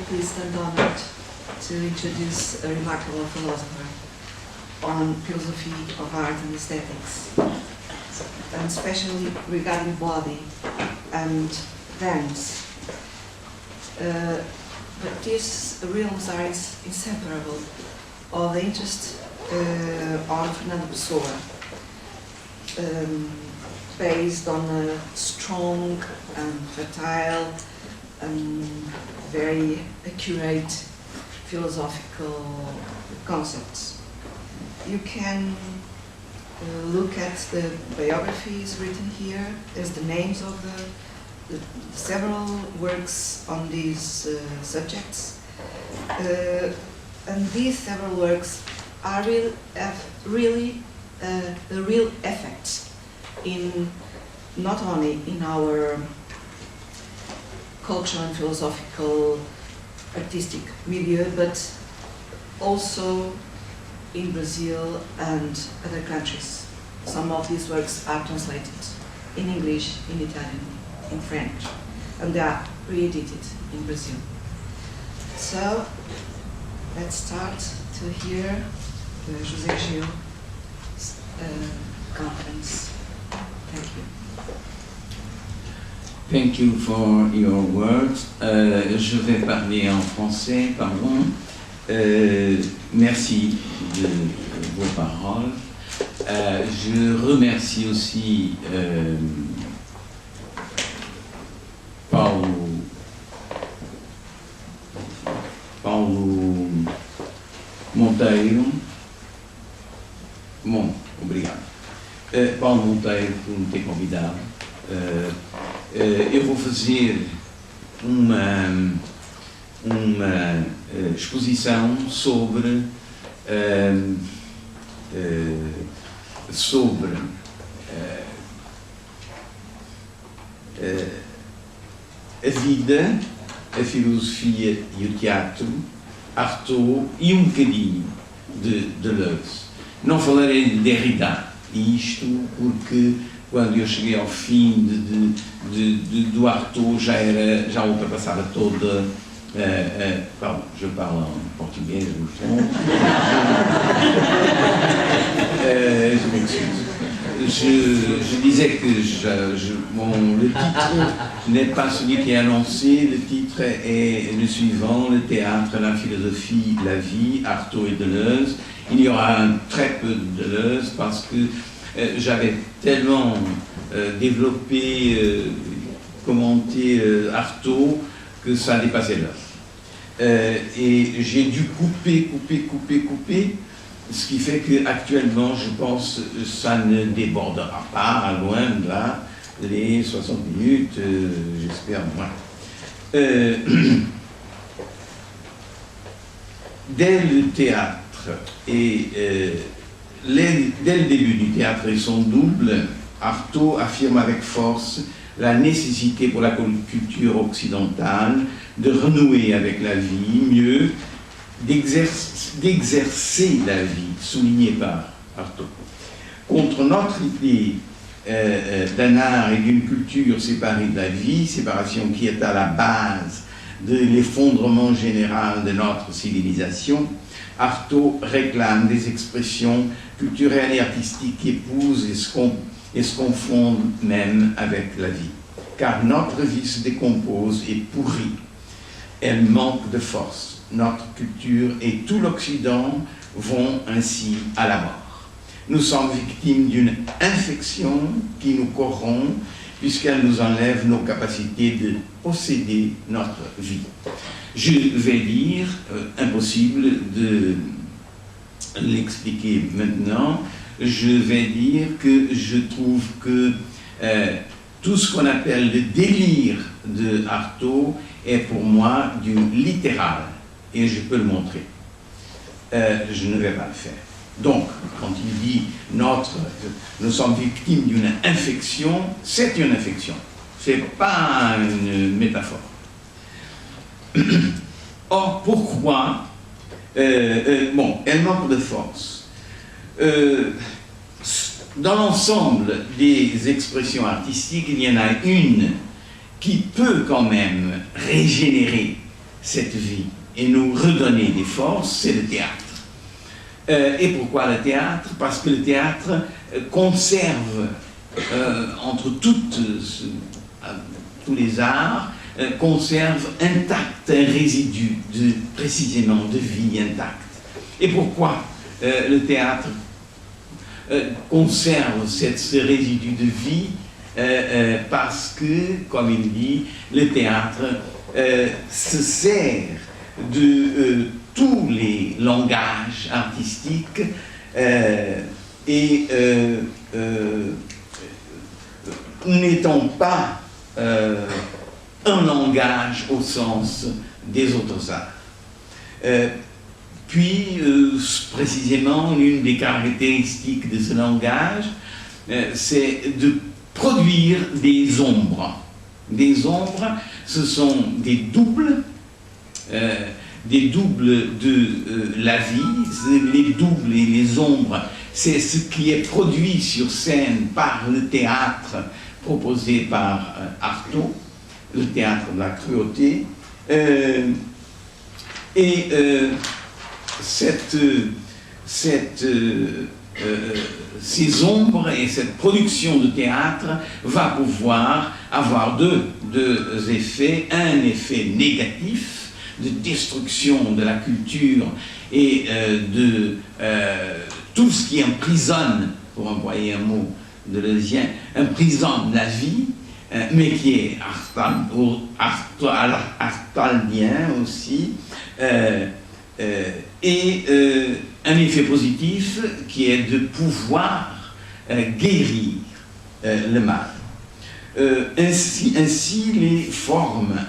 pleased and honored to introduce a remarkable philosopher on philosophy of art and aesthetics, and especially regarding body and dance. But these realms are inseparable of the interest on Fernando Pessoa, based on a strong and fertile and very accurate philosophical concepts. You can look at the biographies written here. There's the names of the several works on these subjects. And these several works are really the real effect in not only in our cultural and philosophical artistic milieu, but also in Brazil and other countries. Some of these works are translated in English, in Italian, in French, and they are re-edited in Brazil. So let's start to hear the José Gil conference. Thank you. Thank you for your words. Je vais parler en français, pardon. Merci de vos paroles. Je remercie aussi Paulo Monteiro. Bom, obrigado. Paulo Monteiro por me ter convidado. Eu vou fazer uma exposição sobre a vida, a filosofia e o teatro, Artaud e bocadinho de Deleuze. Não falarei de Derrida, isto porque quando eu cheguei ao fim do Artaud já ultrapassava toda pardon, je parle en portugais, je m'excuse. Je disais que le titre n'est pas celui qui est annoncé, le titre est le suivant, le théâtre, la philosophie, la vie, Artaud et Deleuze. Il y aura très peu de Deleuze parce que j'avais tellement développé, commenté Artaud que ça dépassait l'heure. Et j'ai dû couper, ce qui fait qu'actuellement, je pense, ça ne débordera pas, loin de là, les 60 minutes, j'espère moins. Dès le théâtre et dès le début du théâtre et son double, Artaud affirme avec force la nécessité pour la culture occidentale de renouer avec la vie, mieux, d'exercer la vie, soulignée par Artaud. Contre notre idée d'un art et d'une culture séparée de la vie, séparation qui est à la base de l'effondrement général de notre civilisation, Artaud réclame des expressions culturelles et artistiques qui épousent et se confondent même avec la vie. Car notre vie se décompose et pourrit. Elle manque de force. Notre culture et tout l'Occident vont ainsi à la mort. Nous sommes victimes d'une infection qui nous corrompt puisqu'elle nous enlève nos capacités de posséder notre vie. Je vais dire, impossible de l'expliquer maintenant, je vais dire que je trouve que tout ce qu'on appelle le délire de Artaud est pour moi du littéral, et je peux le montrer. Je ne vais pas le faire. Donc, quand il dit nous sommes victimes d'une infection, c'est une infection, c'est pas une métaphore. Or, pourquoi bon, elle manque de force. Dans l'ensemble des expressions artistiques, il y en a une qui peut quand même régénérer cette vie et nous redonner des forces, c'est le théâtre. Et pourquoi le théâtre? Parce que le théâtre conserve, entre tous les arts, conserve intact un résidu précisément de vie intacte. Et pourquoi le théâtre conserve ce résidu de vie? Parce que, comme il dit, le théâtre se sert de tous les langages artistiques et n'étant pas un langage au sens des autres arts. Précisément, l'une des caractéristiques de ce langage, c'est de produire des ombres. Des ombres, ce sont des doubles de la vie. Les doubles et les ombres, c'est ce qui est produit sur scène par le théâtre proposé par Artaud, le théâtre de la cruauté. Ces ombres et cette production de théâtre va pouvoir avoir deux effets. Un effet négatif de destruction de la culture et de tout ce qui emprisonne, pour employer un mot de Leuzien, emprisonne la vie, mais qui est artaldien aussi, un effet positif qui est de pouvoir guérir le mal. Ainsi les formes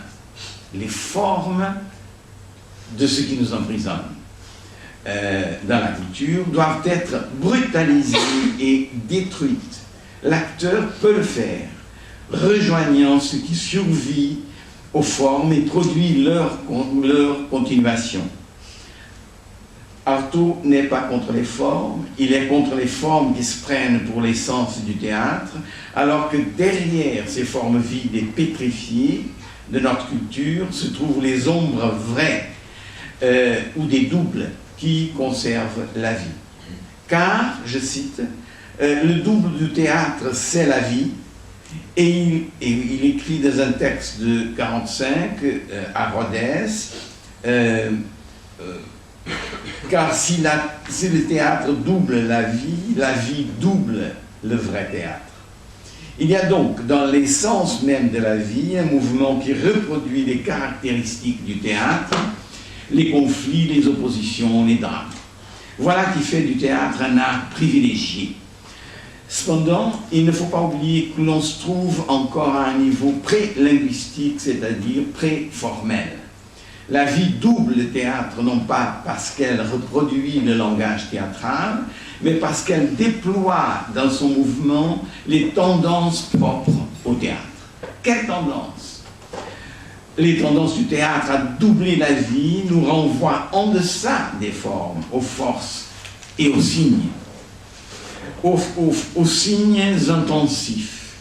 de ce qui nous emprisonne dans la culture doivent être brutalisées et détruites. L'acteur peut le faire, rejoignant ce qui survit aux formes et produit leur continuation. Artaud n'est pas contre les formes, il est contre les formes qui se prennent pour l'essence du théâtre, alors que derrière ces formes vides et pétrifiées de notre culture se trouvent les ombres vraies ou des doubles qui conservent la vie. Car, je cite, le double du théâtre, c'est la vie, et il écrit dans un texte de 1945 à Rodez, car si le théâtre double la vie double le vrai théâtre. Il y a donc dans l'essence même de la vie un mouvement qui reproduit les caractéristiques du théâtre, les conflits, les oppositions, les drames. Voilà qui fait du théâtre un art privilégié. Cependant, il ne faut pas oublier que l'on se trouve encore à un niveau pré-linguistique, c'est-à-dire pré-formel. La vie double le théâtre, non pas parce qu'elle reproduit le langage théâtral, mais parce qu'elle déploie dans son mouvement les tendances propres au théâtre. Quelles tendances? Les tendances du théâtre à doubler la vie nous renvoient en deçà des formes, aux forces et aux signes. Aux signes intensifs,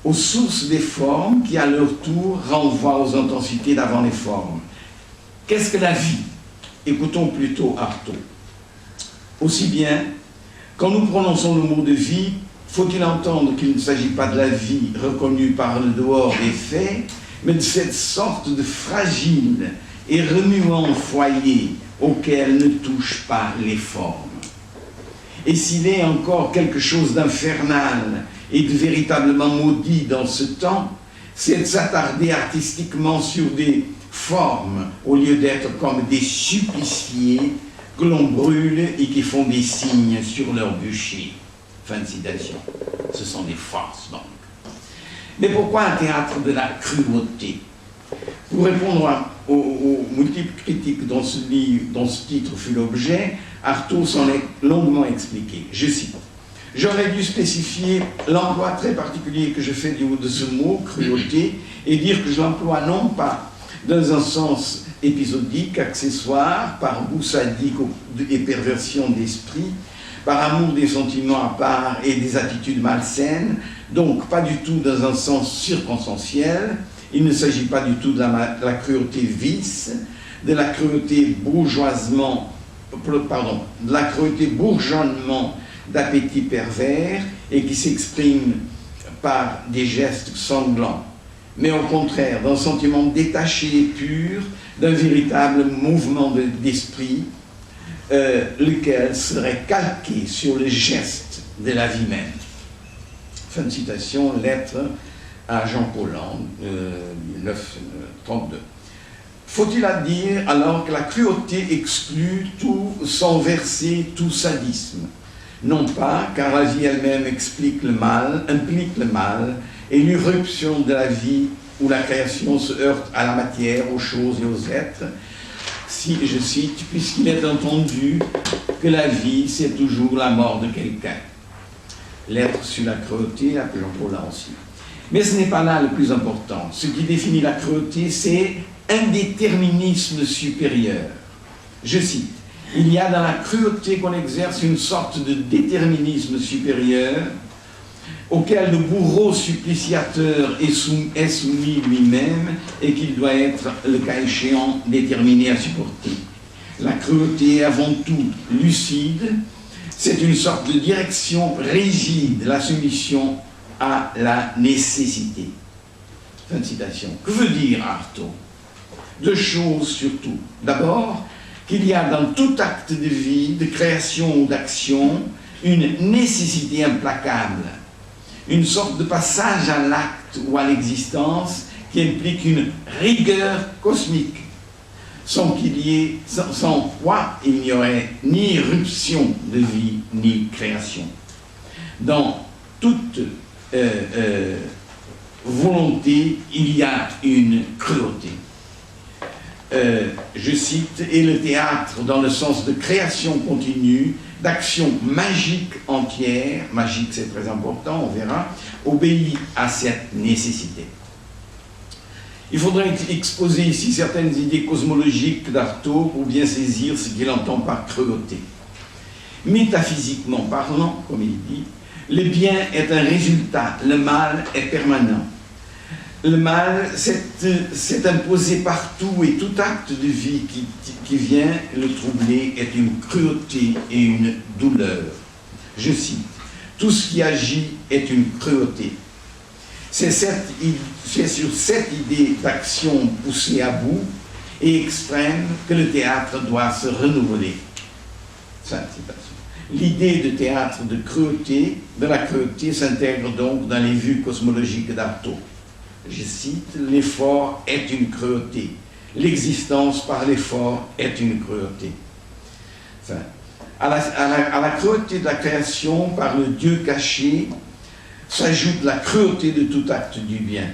aux sources des formes qui, à leur tour, renvoient aux intensités d'avant les formes. Qu'est-ce que la vie? Écoutons plutôt Artaud. Aussi bien, quand nous prononçons le mot de vie, faut-il entendre qu'il ne s'agit pas de la vie reconnue par le dehors des faits, mais de cette sorte de fragile et remuant foyer auquel ne touchent pas les formes. Et s'il est encore quelque chose d'infernal et de véritablement maudit dans ce temps, c'est de s'attarder artistiquement sur des formes au lieu d'être comme des suppliciés que l'on brûle et qui font des signes sur leur bûcher. Fin de citation. Ce sont des forces donc. Mais pourquoi un théâtre de la cruauté? Pour répondre aux multiples critiques dont ce titre fut l'objet, Artaud s'en est longuement expliqué. Je cite: « J'aurais dû spécifier l'emploi très particulier que je fais de ce mot, cruauté, et dire que je l'emploie non pas dans un sens épisodique, accessoire, par goût sadique et perversion d'esprit, par amour des sentiments à part et des attitudes malsaines, donc pas du tout dans un sens circonstanciel, Il ne s'agit pas du tout de la cruauté vice, de la cruauté bourgeoisement, pardon, de la cruauté bourgeonnement d'appétit pervers et qui s'exprime par des gestes sanglants, mais au contraire d'un sentiment détaché et pur, d'un véritable mouvement d'esprit, lequel serait calqué sur le geste de la vie même. Fin de citation, lettre à Jean Paulhan, 1932. Faut-il dire alors que la cruauté exclut tout sans verser tout sadisme? Non pas, car la vie elle-même implique le mal, et l'irruption de la vie où la création se heurte à la matière, aux choses et aux êtres, si, je cite, puisqu'il est entendu que la vie, c'est toujours la mort de quelqu'un. Lettre sur la cruauté, à Jean Paulhan aussi. Mais ce n'est pas là le plus important. Ce qui définit la cruauté, c'est un déterminisme supérieur. Je cite, « Il y a dans la cruauté qu'on exerce une sorte de déterminisme supérieur auquel le bourreau suppliciateur est soumis lui-même et qu'il doit être, le cas échéant, déterminé à supporter. La cruauté est avant tout lucide, c'est une sorte de direction rigide, la soumission à la nécessité. » Fin de citation. Que veut dire Artaud? Deux choses surtout. D'abord, qu'il y a dans tout acte de vie, de création ou d'action, une nécessité implacable, une sorte de passage à l'acte ou à l'existence qui implique une rigueur cosmique, sans quoi il n'y aurait ni irruption de vie, ni création. Dans toute volonté, il y a une cruauté. Je cite, « Et le théâtre, dans le sens de création continue, d'action magique entière, magique c'est très important, on verra, obéit à cette nécessité. » Il faudrait exposer ici certaines idées cosmologiques d'Artaud pour bien saisir ce qu'il entend par cruauté. Métaphysiquement parlant, comme il dit, le bien est un résultat, le mal est permanent. Le mal s'est imposé partout et tout acte de vie qui vient le troubler est une cruauté et une douleur. Je cite, « Tout ce qui agit est une cruauté. » C'est sur cette idée d'action poussée à bout et extrême que le théâtre doit se renouveler. L'idée de théâtre de la cruauté s'intègre donc dans les vues cosmologiques d'Artaud. Je cite, « L'effort est une cruauté. L'existence par l'effort est une cruauté. » Enfin, à la cruauté de la création par le Dieu caché s'ajoute la cruauté de tout acte du bien.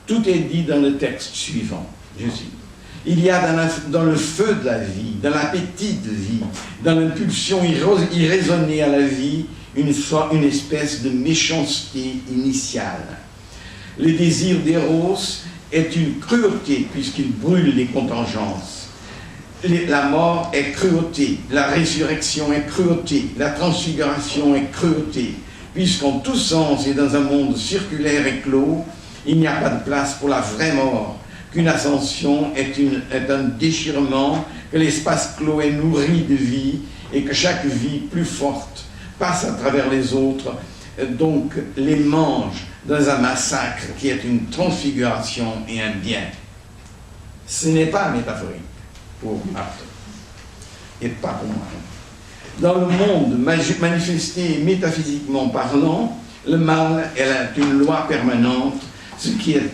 Tout est dit dans le texte suivant. Je cite, « Il y a dans le feu de la vie, dans l'appétit de vie, dans l'impulsion irraisonnée à la vie, une espèce de méchanceté initiale. Le désir d'Éros est une cruauté puisqu'il brûle les contingences. La mort est cruauté, la résurrection est cruauté, la transfiguration est cruauté, puisqu'en tous sens et dans un monde circulaire et clos, il n'y a pas de place pour la vraie mort, qu'une ascension est un déchirement, que l'espace clos est nourri de vie et que chaque vie plus forte passe à travers les autres, donc les mange dans un massacre qui est une transfiguration et un bien. Ce n'est pas métaphorique pour Artaud, et pas pour moi. Dans le monde manifesté métaphysiquement parlant, le mal est une loi permanente, ce qui est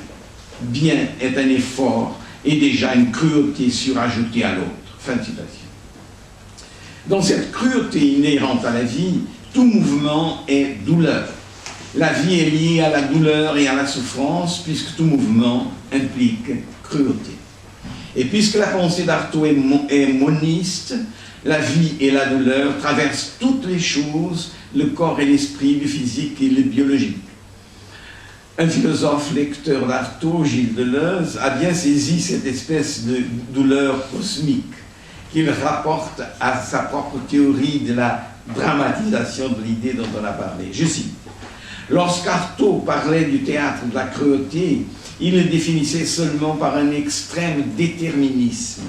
bien est un effort et déjà une cruauté surajoutée à l'autre. Fin de citation. Dans cette cruauté inhérente à la vie, tout mouvement est douleur. La vie est liée à la douleur et à la souffrance, puisque tout mouvement implique cruauté. Et puisque la pensée d'Artaud est moniste, la vie et la douleur traversent toutes les choses, le corps et l'esprit, le physique et le biologique. Un philosophe lecteur d'Artaud, Gilles Deleuze, a bien saisi cette espèce de douleur cosmique qu'il rapporte à sa propre théorie de la dramatisation de l'idée dont on a parlé. Je cite, « Lorsqu'Artaud parlait du théâtre de la cruauté, il le définissait seulement par un extrême déterminisme,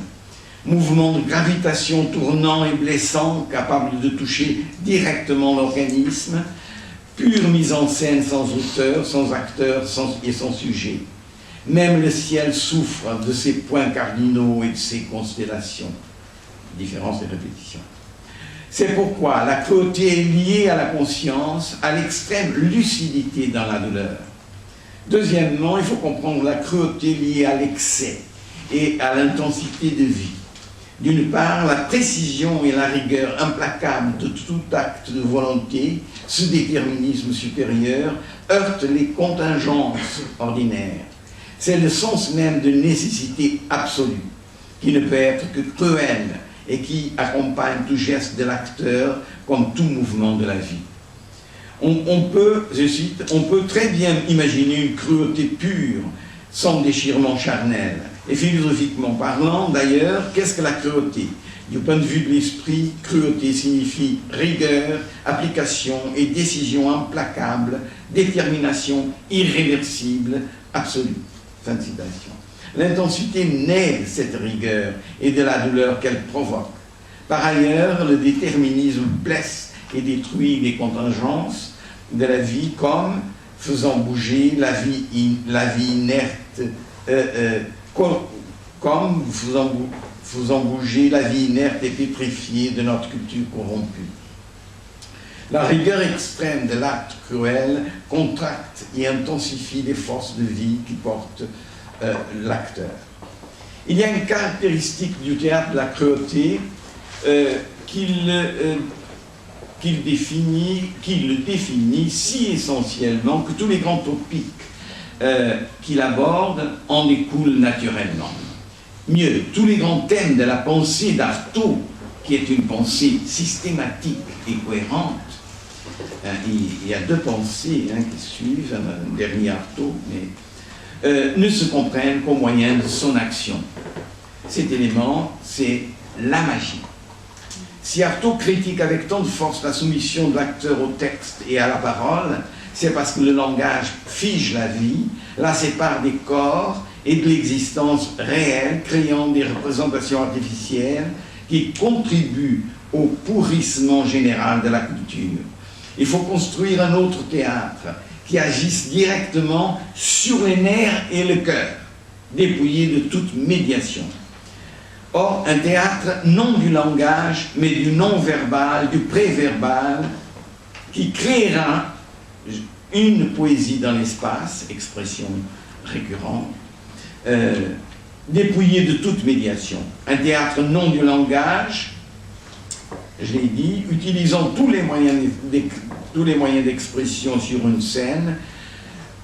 mouvement de gravitation tournant et blessant, capable de toucher directement l'organisme, pure mise en scène sans auteur, sans acteur et sans sujet. Même le ciel souffre de ses points cardinaux et de ses constellations. Différence et répétition. C'est pourquoi la cruauté est liée à la conscience, à l'extrême lucidité dans la douleur. Deuxièmement, il faut comprendre la cruauté liée à l'excès et à l'intensité de vie. D'une part, la précision et la rigueur implacable de tout acte de volonté, ce déterminisme supérieur, heurtent les contingences ordinaires. C'est le sens même de nécessité absolue, qui ne peut être que cruel et qui accompagne tout geste de l'acteur comme tout mouvement de la vie. On peut, je cite, on peut très bien imaginer une cruauté pure, sans déchirement charnel. Et philosophiquement parlant, d'ailleurs, qu'est-ce que la cruauté? Du point de vue de l'esprit, cruauté signifie rigueur, application et décision implacable, détermination irréversible, absolue. Fin de citation. L'intensité naît de cette rigueur et de la douleur qu'elle provoque. Par ailleurs, le déterminisme blesse et détruit les contingences de la vie comme faisant bouger la vie inerte, comme faisant bouger la vie inerte et pétrifiée de notre culture corrompue. La rigueur extrême de l'acte cruel contracte et intensifie les forces de vie qui portent l'acteur. Il y a une caractéristique du théâtre de la cruauté qu'il le définit si essentiellement que tous les grands topics qu'il aborde en découlent naturellement. Mieux, tous les grands thèmes de la pensée d'Artaud, qui est une pensée systématique et cohérente, il y a deux pensées qui suivent, un dernier Artaud, mais ne se comprennent qu'au moyen de son action. Cet élément, c'est la magie. Si Artaud critique avec tant de force la soumission de l'acteur au texte et à la parole, c'est parce que le langage fige la vie, la sépare des corps et de l'existence réelle, créant des représentations artificielles qui contribuent au pourrissement général de la culture. Il faut construire un autre théâtre qui agisse directement sur les nerfs et le cœur, dépouillé de toute médiation. Or, un théâtre non du langage, mais du non-verbal, du pré-verbal, qui créera une poésie dans l'espace, expression récurrente, dépouillée de toute médiation. Un théâtre non du langage, je l'ai dit, utilisant tous les moyens d'expression sur une scène,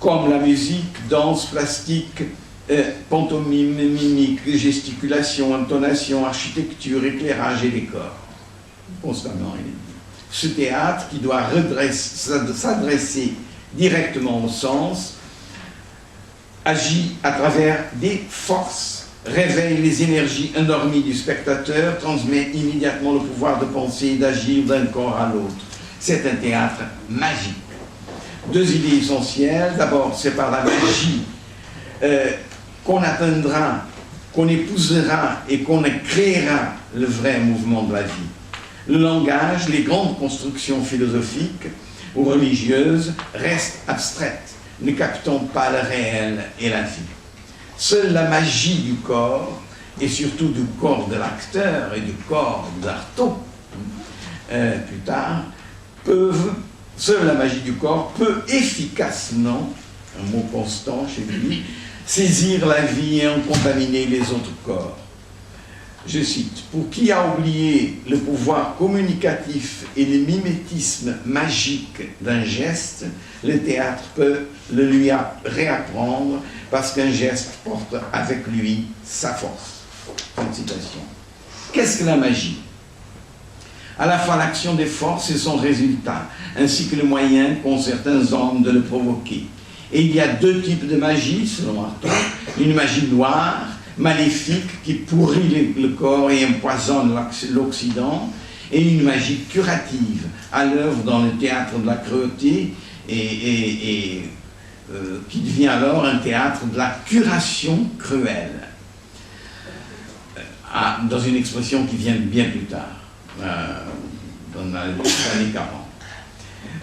comme la musique, danse, plastique, pantomime, mimique, gesticulation, intonation, architecture, éclairage et décor. Constamment, il est dit. Ce théâtre qui doit s'adresser directement au sens, agit à travers des forces, réveille les énergies endormies du spectateur, transmet immédiatement le pouvoir de penser et d'agir d'un corps à l'autre. C'est un théâtre magique. Deux idées essentielles. D'abord, c'est par la magie qu'on atteindra, qu'on épousera et qu'on créera le vrai mouvement de la vie. Le langage, les grandes constructions philosophiques ou religieuses restent abstraites, ne captant pas le réel et la vie. Seule la magie du corps, et surtout du corps de l'acteur et du corps d'Artaud, plus tard, seule la magie du corps peut efficacement, un mot constant chez lui, saisir la vie et en contaminer les autres corps. Je cite, « Pour qui a oublié le pouvoir communicatif et le mimétisme magique d'un geste, le théâtre peut le lui réapprendre parce qu'un geste porte avec lui sa force. » Fin de citation. Qu'est-ce que la magie? À la fois l'action des forces et son résultat, ainsi que le moyen qu'ont certains hommes de le provoquer. Et il y a deux types de magie, selon Artaud. Une magie noire, maléfique, qui pourrit le corps et empoisonne l'Occident, et une magie curative, à l'œuvre dans le théâtre de la cruauté et qui devient alors un théâtre de la curation cruelle, dans une expression qui vient bien plus tard, dans les années 40.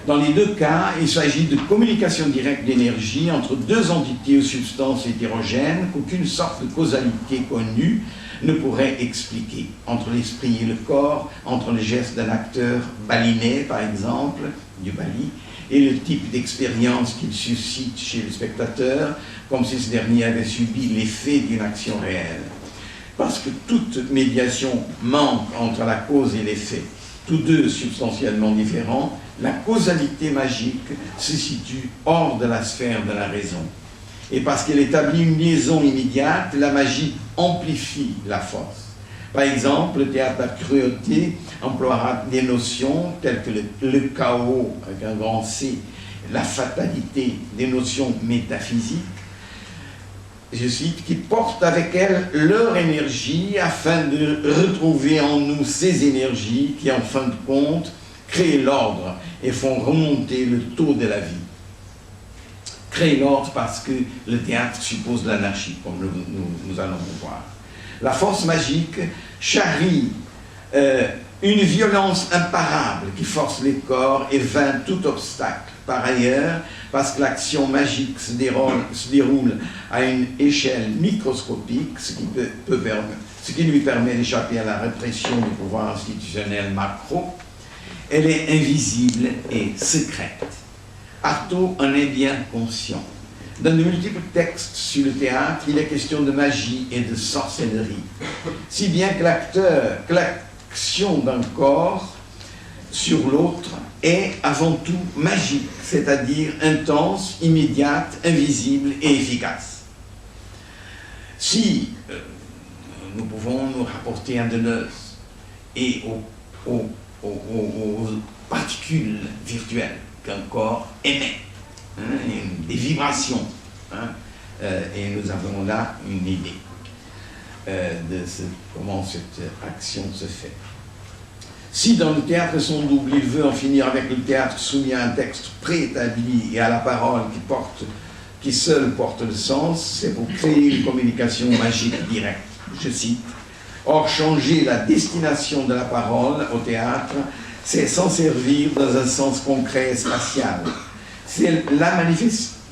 Dans les deux cas, il s'agit de communication directe d'énergie entre deux entités ou substances hétérogènes qu'aucune sorte de causalité connue ne pourrait expliquer, entre l'esprit et le corps, entre le geste d'un acteur baliné, par exemple, du Bali, et le type d'expérience qu'il suscite chez le spectateur, comme si ce dernier avait subi l'effet d'une action réelle. Parce que toute médiation manque entre la cause et l'effet, tous deux substantiellement différents, la causalité magique se situe hors de la sphère de la raison. Et parce qu'elle établit une liaison immédiate, la magie amplifie la force. Par exemple, le théâtre de la cruauté emploiera des notions telles que le chaos, avec un grand C, la fatalité, des notions métaphysiques, je cite, qui portent avec elles leur énergie afin de retrouver en nous ces énergies qui, en fin de compte, créent l'ordre et font remonter le taux de la vie. Créer l'ordre parce que le théâtre suppose l'anarchie, comme nous allons le voir. La force magique charrie une violence imparable qui force les corps et vainc tout obstacle. Par ailleurs, parce que l'action magique se déroule à une échelle microscopique, ce qui lui permet d'échapper à la répression du pouvoir institutionnel macro, elle est invisible et secrète. Artaud en est bien conscient. Dans de multiples textes sur le théâtre, il est question de magie et de sorcellerie, si bien que l'action d'un corps sur l'autre est avant tout magique, c'est-à-dire intense, immédiate, invisible et efficace. Si nous pouvons nous rapporter à Deleuze et aux particules virtuelles qu'un corps émet, des vibrations, et nous avons là une idée de comment cette action se fait. Si dans le théâtre son double, il veut en finir avec le théâtre soumis à un texte préétabli et à la parole qui seule porte le sens, c'est pour créer une communication magique directe. Je cite, « Or, changer la destination de la parole au théâtre, c'est s'en servir dans un sens concret et spatial. C'est la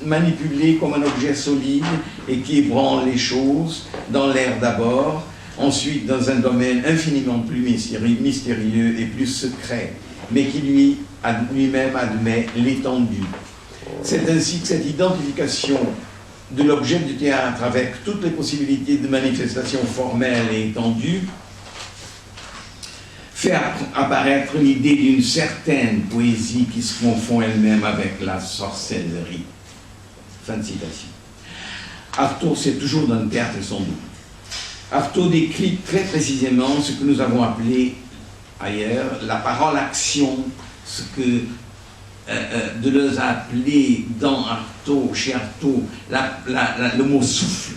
manipuler comme un objet solide et qui ébranle les choses, dans l'air d'abord, ensuite dans un domaine infiniment plus mystérieux et plus secret, mais qui lui-même admet l'étendue. C'est ainsi que cette identification de l'objet du théâtre avec toutes les possibilités de manifestation formelle et étendue fait apparaître l'idée d'une certaine poésie qui se confond elle-même avec la sorcellerie. » Fin de citation. Artaud, c'est toujours dans le théâtre son double. Artaud décrit très précisément ce que nous avons appelé ailleurs la parole-action, ce que Deleuze a appelé dans Artaud, chez Artaud, le mot souffle.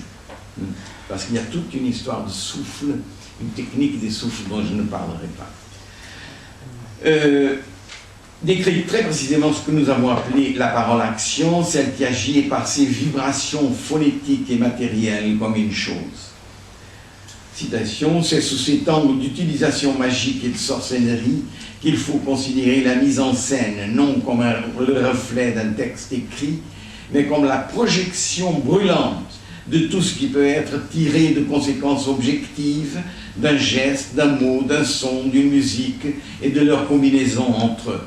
Parce qu'il y a toute une histoire de souffle, une technique des souffles dont je ne parlerai pas. Décrit très précisément ce que nous avons appelé la parole-action, celle qui agit par ses vibrations phonétiques et matérielles comme une chose. Citation, c'est sous cet angle d'utilisation magique et de sorcellerie qu'il faut considérer la mise en scène, non comme le reflet d'un texte écrit, mais comme la projection brûlante de tout ce qui peut être tiré de conséquences objectives d'un geste, d'un mot, d'un son, d'une musique et de leur combinaison entre eux.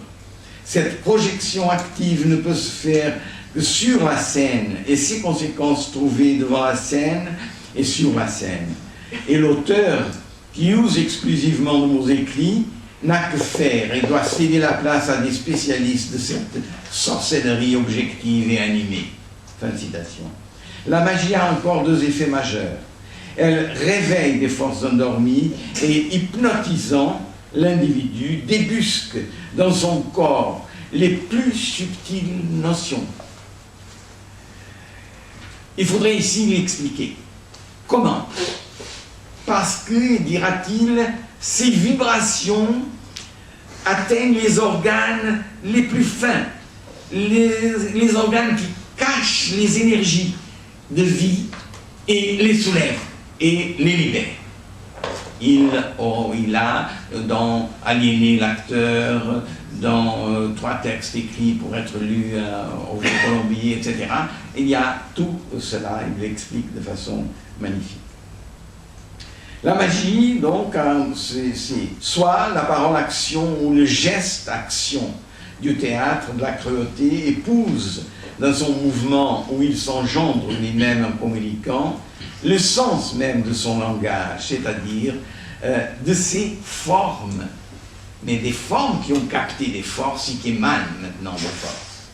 Cette projection active ne peut se faire que sur la scène et ses conséquences trouvées devant la scène et sur la scène. Et l'auteur, qui use exclusivement de mots écrits, n'a que faire et doit céder la place à des spécialistes de cette sorcellerie objective et animée. Fin de citation. La magie a encore deux effets majeurs. Elle réveille des forces endormies et, hypnotisant l'individu, débusque dans son corps les plus subtiles notions. Il faudrait ici l'expliquer. Comment ? Parce que, dira-t-il, ces vibrations atteignent les organes les plus fins, les organes qui cache les énergies de vie et les soulève et les libère. Il a, dans Aliéner l'acteur, dans 3 textes écrits pour être lus au Colombier, etc., il y a tout cela, il l'explique de façon magnifique. La magie, donc, c'est soit la parole-action ou le geste-action du théâtre de la cruauté épouse dans son mouvement où il s'engendre lui-même en communiquant le sens même de son langage, c'est-à-dire de ses formes, mais des formes qui ont capté des forces et qui émanent maintenant de forces.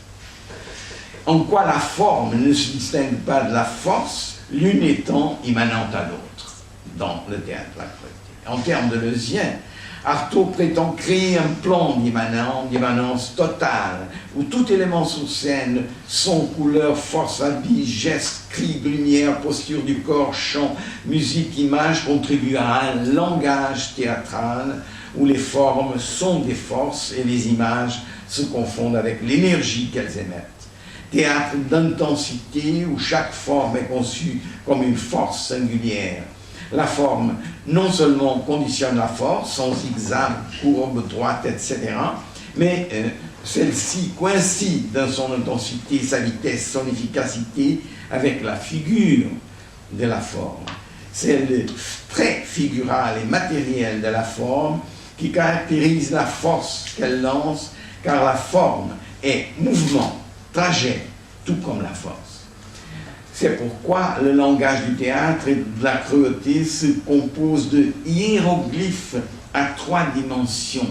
En quoi la forme ne se distingue pas de la force, l'une étant immanente à l'autre, dans le théâtre de la cruauté. En termes de Leusien, Artaud prétend créer un plan d'immanence totale, où tout élément sur scène, son, couleur, force, habit, geste, cri, lumière, posture du corps, chant, musique, image, contribue à un langage théâtral, où les formes sont des forces et les images se confondent avec l'énergie qu'elles émettent. Théâtre d'intensité, où chaque forme est conçue comme une force singulière. La forme, non seulement conditionne la force, son zigzag, courbe, droite, etc., mais celle-ci coïncide dans son intensité, sa vitesse, son efficacité avec la figure de la forme. C'est le trait figural et matériel de la forme qui caractérise la force qu'elle lance, car la forme est mouvement, trajet, tout comme la force. C'est pourquoi le langage du théâtre et de la cruauté se compose de hiéroglyphes à 3 dimensions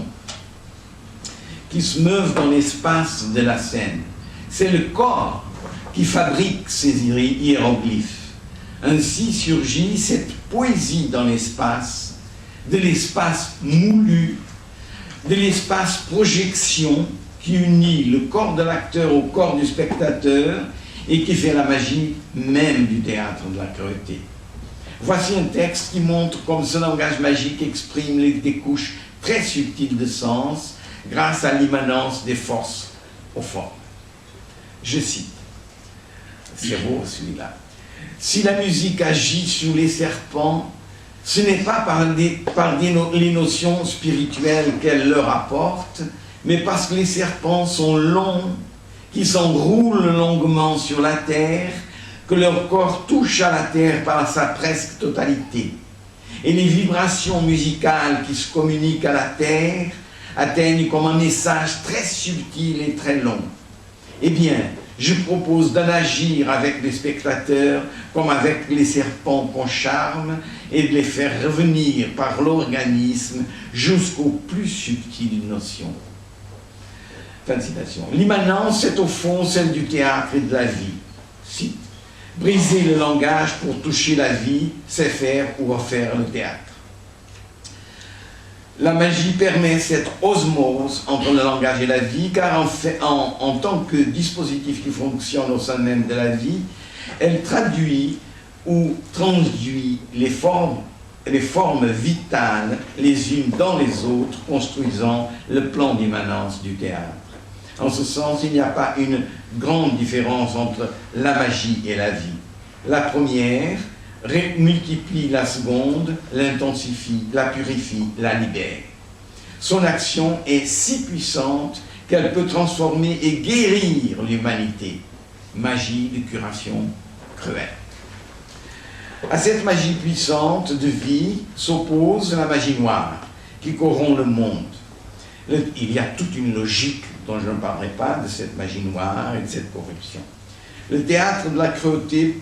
qui se meuvent dans l'espace de la scène. C'est le corps qui fabrique ces hiéroglyphes. Ainsi surgit cette poésie dans l'espace, de l'espace moulu, de l'espace projection qui unit le corps de l'acteur au corps du spectateur et qui fait la magie même du théâtre de la cruauté. Voici un texte qui montre comme ce langage magique exprime des couches très subtiles de sens grâce à l'immanence des forces aux formes. Je cite, c'est beau celui-là. Si la musique agit sur les serpents, ce n'est pas par les notions spirituelles qu'elle leur apporte, mais parce que les serpents sont longs, qui s'enroulent longuement sur la terre, que leur corps touche à la terre par sa presque totalité. Et les vibrations musicales qui se communiquent à la terre atteignent comme un message très subtil et très long. Eh bien, je propose d'en agir avec les spectateurs comme avec les serpents qu'on charme et de les faire revenir par l'organisme jusqu'aux plus subtiles notions. Fin de citation. L'immanence est au fond celle du théâtre et de la vie. Cite. Briser le langage pour toucher la vie, c'est faire ou refaire le théâtre. La magie permet cette osmose entre le langage et la vie, car en tant que dispositif qui fonctionne au sein même de la vie, elle traduit ou transduit les formes vitales les unes dans les autres, construisant le plan d'immanence du théâtre. En ce sens, il n'y a pas une grande différence entre la magie et la vie. La première multiplie la seconde, l'intensifie, la purifie, la libère. Son action est si puissante qu'elle peut transformer et guérir l'humanité. Magie de curation cruelle. À cette magie puissante de vie s'oppose la magie noire qui corrompt le monde. Il y a toute une logique dont je ne parlerai pas de cette magie noire et de cette corruption. Le théâtre de la cruauté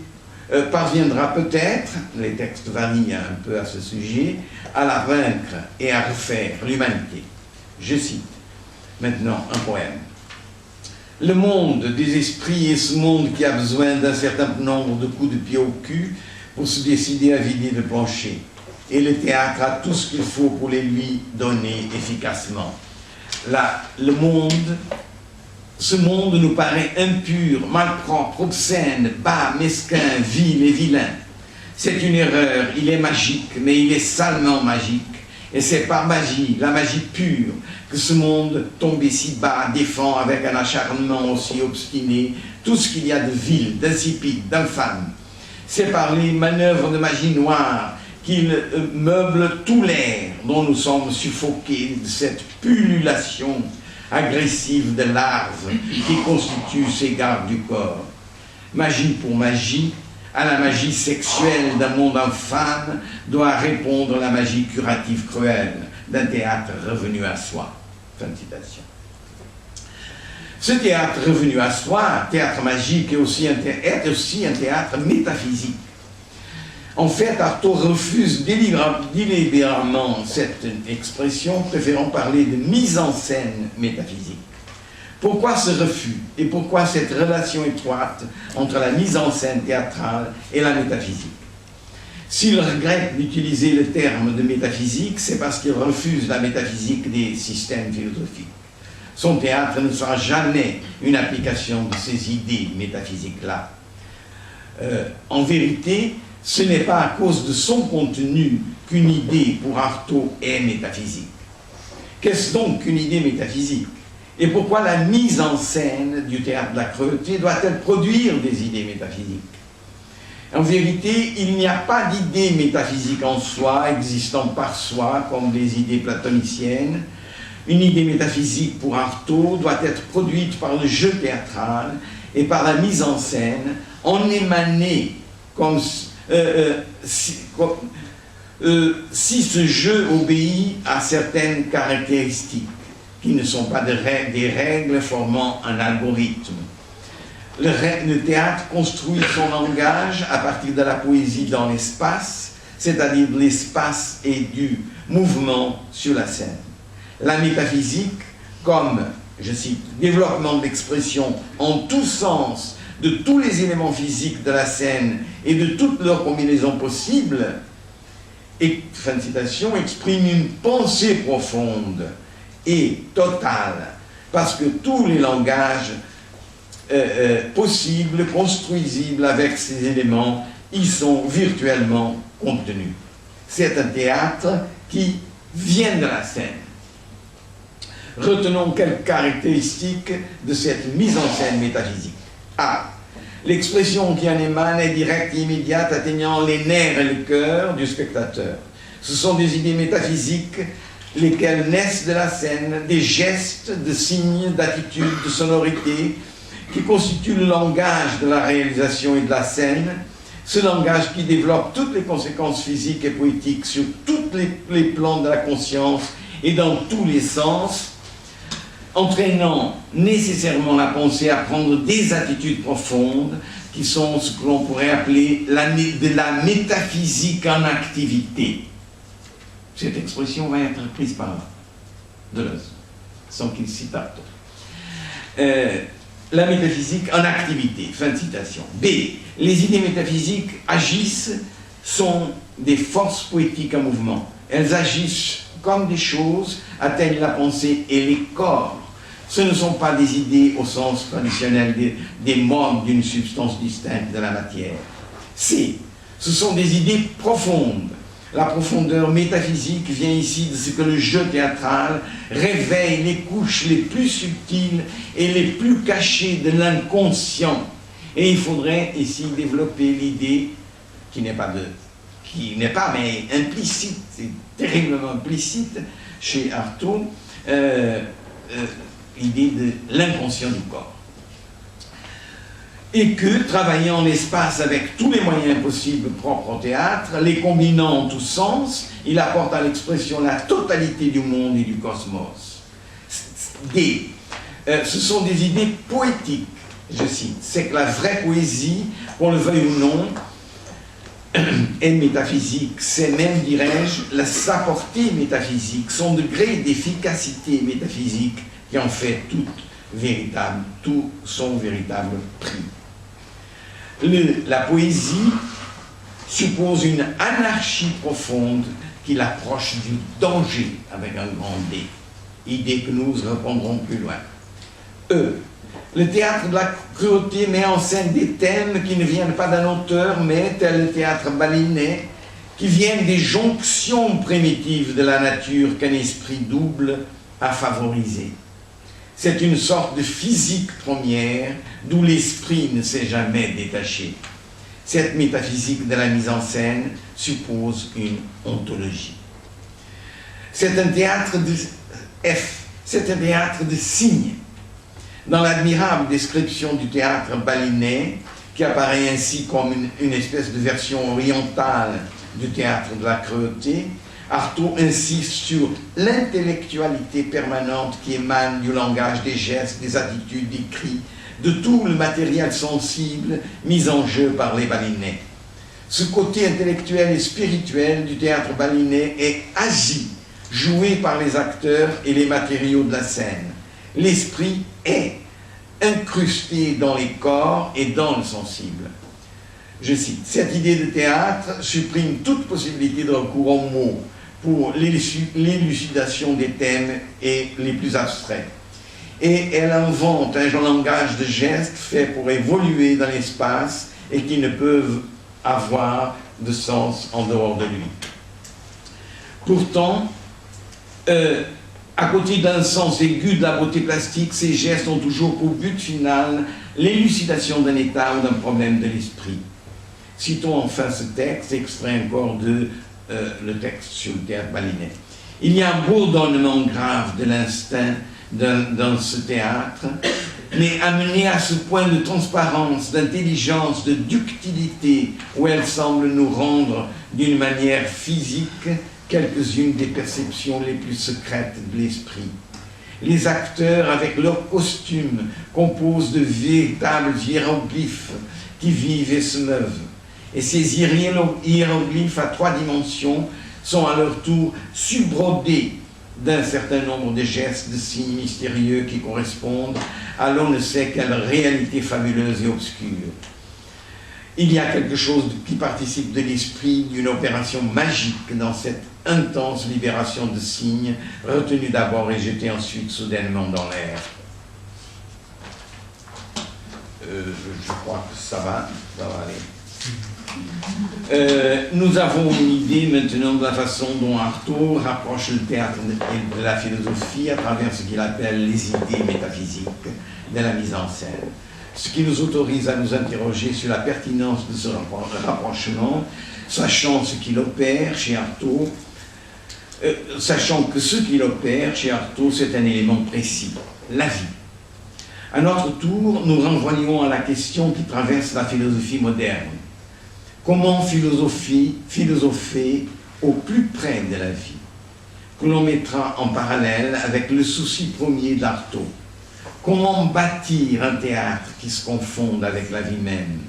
parviendra peut-être, les textes varient un peu à ce sujet, à la vaincre et à refaire l'humanité. Je cite maintenant un poème. Le monde des esprits est ce monde qui a besoin d'un certain nombre de coups de pied au cul pour se décider à vider le plancher. Et le théâtre a tout ce qu'il faut pour les lui donner efficacement. Là, ce monde nous paraît impur, malpropre, obscène, bas, mesquin, vil et vilain. C'est une erreur, il est magique, mais il est salement magique. Et c'est par magie, la magie pure, que ce monde tombé si bas défend avec un acharnement aussi obstiné tout ce qu'il y a de vil, d'insipide, d'infâme. C'est par les manœuvres de magie noire qu'il meuble tout l'air dont nous sommes suffoqués de cette pullulation agressive de larves qui constitue ces gardes du corps. Magie pour magie, à la magie sexuelle d'un monde infâme doit répondre la magie curative cruelle d'un théâtre revenu à soi. Fin de citation. Ce théâtre revenu à soi, théâtre magique, est aussi un théâtre métaphysique. En fait, Artaud refuse délibérément cette expression, préférant parler de mise en scène métaphysique. Pourquoi ce refus et pourquoi cette relation étroite entre la mise en scène théâtrale et la métaphysique? S'il regrette d'utiliser le terme de métaphysique, c'est parce qu'il refuse la métaphysique des systèmes philosophiques. Son théâtre ne sera jamais une application de ces idées métaphysiques-là. En vérité, ce n'est pas à cause de son contenu qu'une idée pour Artaud est métaphysique. Qu'est-ce donc qu'une idée métaphysique? Et pourquoi la mise en scène du théâtre de la cruauté doit-elle produire des idées métaphysiques? En vérité, il n'y a pas d'idée métaphysique en soi, existant par soi, comme les idées platoniciennes. Une idée métaphysique pour Artaud doit être produite par le jeu théâtral et par la mise en scène, en émanée comme si ce jeu obéit à certaines caractéristiques qui ne sont pas des règles formant un algorithme. Le théâtre construit son langage à partir de la poésie dans l'espace, c'est-à-dire de l'espace et du mouvement sur la scène. La métaphysique, comme, je cite, développement de l'expression en tout sens de tous les éléments physiques de la scène et de toutes leurs combinaisons possibles, et, fin de citation, exprime une pensée profonde et totale, parce que tous les langages possibles, construisibles avec ces éléments, y sont virtuellement contenus. C'est un théâtre qui vient de la scène. Retenons quelques caractéristiques de cette mise en scène métaphysique. A. L'expression qui en émane est directe et immédiate, atteignant les nerfs et le cœur du spectateur. Ce sont des idées métaphysiques, lesquelles naissent de la scène, des gestes, de signes, d'attitudes, de sonorités, qui constituent le langage de la réalisation et de la scène, ce langage qui développe toutes les conséquences physiques et poétiques sur tous les plans de la conscience et dans tous les sens, entraînant nécessairement la pensée à prendre des attitudes profondes qui sont ce que l'on pourrait appeler de la métaphysique en activité. Cette expression va être prise par Deleuze, sans qu'il cite Artaud. La métaphysique en activité, fin de citation. B. Les idées métaphysiques agissent, sont des forces poétiques en mouvement. Elles agissent comme des choses, atteignent la pensée et les corps. Ce ne sont pas des idées au sens traditionnel des modes d'une substance distincte de la matière. C. Ce sont des idées profondes. La profondeur métaphysique vient ici de ce que le jeu théâtral réveille les couches les plus subtiles et les plus cachées de l'inconscient. Et il faudrait ici développer l'idée qui n'est pas mais implicite, c'est terriblement implicite chez Artaud, l'idée de l'inconscient du corps. Et que, travaillant l'espace avec tous les moyens possibles propres au théâtre, les combinant en tous sens, il apporte à l'expression la totalité du monde et du cosmos. D. Ce sont des idées poétiques, je cite. C'est que la vraie poésie, qu'on le veuille ou non, est métaphysique. C'est même, dirais-je, sa portée métaphysique, son degré d'efficacité métaphysique qui en fait tout son véritable prix. La poésie suppose une anarchie profonde qui l'approche du danger avec un grand D, idée que nous reprendrons plus loin. E. Le théâtre de la cruauté met en scène des thèmes qui ne viennent pas d'un auteur, mais, tel le théâtre balinais, qui viennent des jonctions primitives de la nature qu'un esprit double a favorisées. C'est une sorte de physique première d'où l'esprit ne s'est jamais détaché. Cette métaphysique de la mise en scène suppose une ontologie. C'est un théâtre de c'est un théâtre de signes. Dans l'admirable description du théâtre balinais, qui apparaît ainsi comme une espèce de version orientale du théâtre de la cruauté, Artaud insiste sur l'intellectualité permanente qui émane du langage, des gestes, des attitudes, des cris, de tout le matériel sensible mis en jeu par les balinais. Ce côté intellectuel et spirituel du théâtre balinais est agi, joué par les acteurs et les matériaux de la scène. L'esprit est incrusté dans les corps et dans le sensible. Je cite, cette idée de théâtre supprime toute possibilité de recours aux mots pour l'élucidation des thèmes et les plus abstraits. Et elle invente un langage de gestes fait pour évoluer dans l'espace et qui ne peuvent avoir de sens en dehors de lui. Pourtant, à côté d'un sens aigu de la beauté plastique, ces gestes ont toujours pour but final l'élucidation d'un état ou d'un problème de l'esprit. Citons enfin ce texte, extrait encore de le texte sur le théâtre balinais. Il y a un bourdonnement grave de l'instinct dans ce théâtre, mais amené à ce point de transparence, d'intelligence, de ductilité, où elle semble nous rendre d'une manière physique quelques-unes des perceptions les plus secrètes de l'esprit. Les acteurs, avec leurs costumes, composent de véritables hiéroglyphes qui vivent et se meuvent. Et ces hiéroglyphes à 3 dimensions sont à leur tour subrodés d'un certain nombre de gestes, de signes mystérieux qui correspondent à l'on ne sait quelle réalité fabuleuse et obscure. Il y a quelque chose qui participe de l'esprit d'une opération magique dans cette intense libération de signes, retenus d'abord et jetés ensuite soudainement dans l'air. Je crois que ça va aller. Nous avons une idée maintenant de la façon dont Artaud rapproche le théâtre de la philosophie à travers ce qu'il appelle les idées métaphysiques de la mise en scène. Ce qui nous autorise à nous interroger sur la pertinence de ce rapprochement, sachant ce qu'il opère chez Artaud, sachant que ce qu'il opère chez Artaud, c'est un élément précis, la vie. À notre tour, nous renvoyons à la question qui traverse la philosophie moderne. Comment philosopher au plus près de la vie, que l'on mettra en parallèle avec le souci premier d'Artaud. Comment bâtir un théâtre qui se confonde avec la vie même?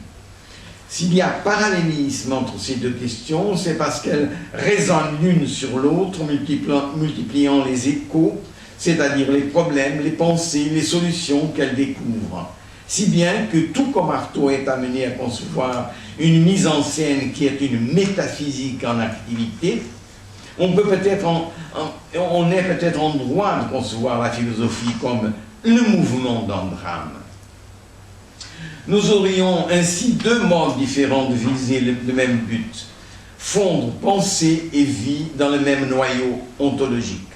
S'il y a parallélisme entre ces deux questions, c'est parce qu'elles résonnent l'une sur l'autre, multipliant les échos, c'est-à-dire les problèmes, les pensées, les solutions qu'elles découvrent. Si bien que tout comme Artaud est amené à concevoir une mise en scène qui est une métaphysique en activité, on est peut-être en droit de concevoir la philosophie comme le mouvement d'un drame. Nous aurions ainsi 2 modes différents de viser le même but, fondre pensée et vie dans le même noyau ontologique.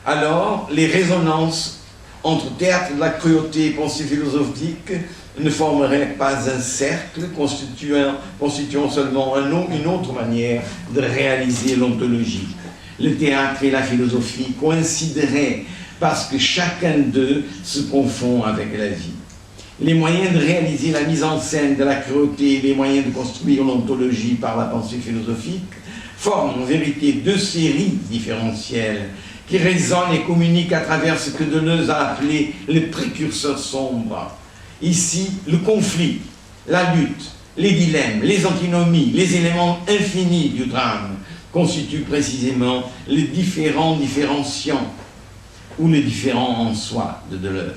Alors, les résonances entre théâtre de la cruauté et pensée philosophique ne formeraient pas un cercle constituant seulement une autre manière de réaliser l'ontologie. Le théâtre et la philosophie coïncideraient parce que chacun d'eux se confond avec la vie. Les moyens de réaliser la mise en scène de la cruauté et les moyens de construire l'ontologie par la pensée philosophique forment en vérité 2 séries différentielles qui résonnent et communiquent à travers ce que Deleuze a appelé le précurseur sombre. Ici, le conflit, la lutte, les dilemmes, les antinomies, les éléments infinis du drame constituent précisément le différent différenciant ou le différent en soi de Deleuze.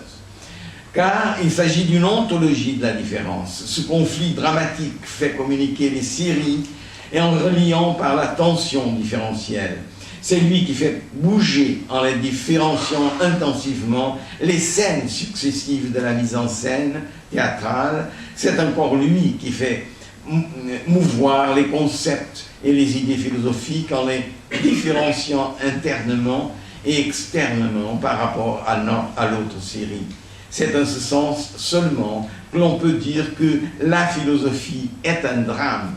Car il s'agit d'une ontologie de la différence. Ce conflit dramatique fait communiquer les séries et en reliant par la tension différentielle. C'est lui qui fait bouger, en les différenciant intensivement, les scènes successives de la mise en scène théâtrale. C'est encore lui qui fait mouvoir les concepts et les idées philosophiques en les différenciant internement et externement par rapport à l'autre série. C'est en ce sens seulement que l'on peut dire que la philosophie est un drame.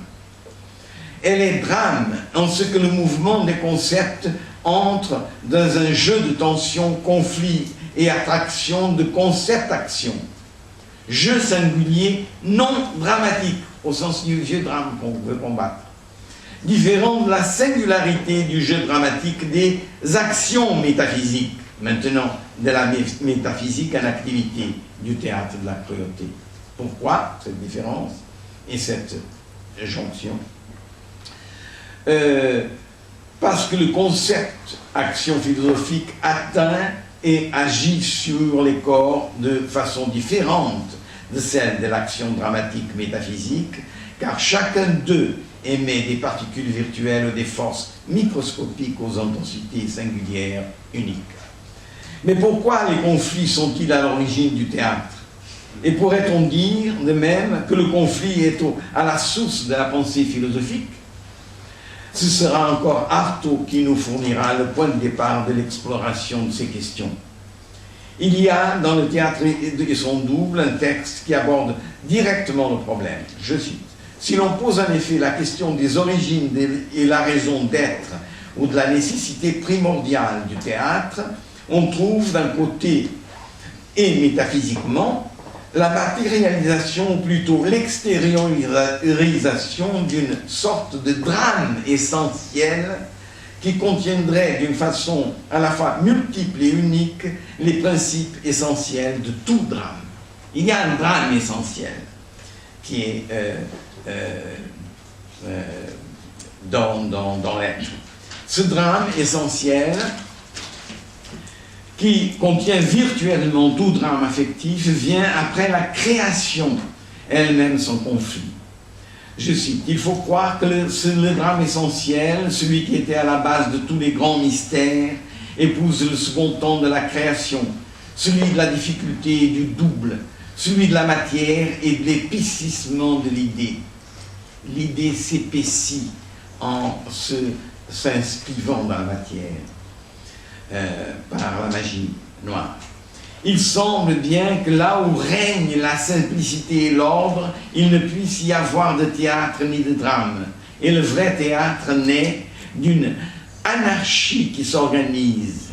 Elle est drame en ce que le mouvement des concepts entre dans un jeu de tension, conflit et attraction de concept-action. Jeu singulier non dramatique, au sens du vieux drame qu'on veut combattre. Différent de la singularité du jeu dramatique des actions métaphysiques, maintenant de la métaphysique en activité du théâtre de la cruauté. Pourquoi cette différence et cette jonction? Parce que le concept action philosophique atteint et agit sur les corps de façon différente de celle de l'action dramatique métaphysique, car chacun d'eux émet des particules virtuelles ou des forces microscopiques aux intensités singulières uniques. Mais pourquoi les conflits sont-ils à l'origine du théâtre? Et pourrait-on dire de même que le conflit est à la source de la pensée philosophique? Ce sera encore Artaud qui nous fournira le point de départ de l'exploration de ces questions. Il y a dans le théâtre et son double un texte qui aborde directement le problème. Je cite: si l'on pose en effet la question des origines et la raison d'être ou de la nécessité primordiale du théâtre, on trouve d'un côté, et métaphysiquement, la matérialisation, ou plutôt l'extériorisation d'une sorte de drame essentiel qui contiendrait d'une façon à la fois multiple et unique les principes essentiels de tout drame. Il y a un drame essentiel qui est dans l'être. Ce drame essentiel qui contient virtuellement tout drame affectif, vient après la création elle-même son conflit. Je cite: il faut croire que le drame essentiel, celui qui était à la base de tous les grands mystères, épouse le second temps de la création, celui de la difficulté et du double, celui de la matière et de l'épaississement de l'idée. L'idée s'épaissit en s'inscrivant dans la matière. Par la magie noire. Il semble bien que là où règne la simplicité et l'ordre, il ne puisse y avoir de théâtre ni de drame. Et le vrai théâtre naît d'une anarchie qui s'organise.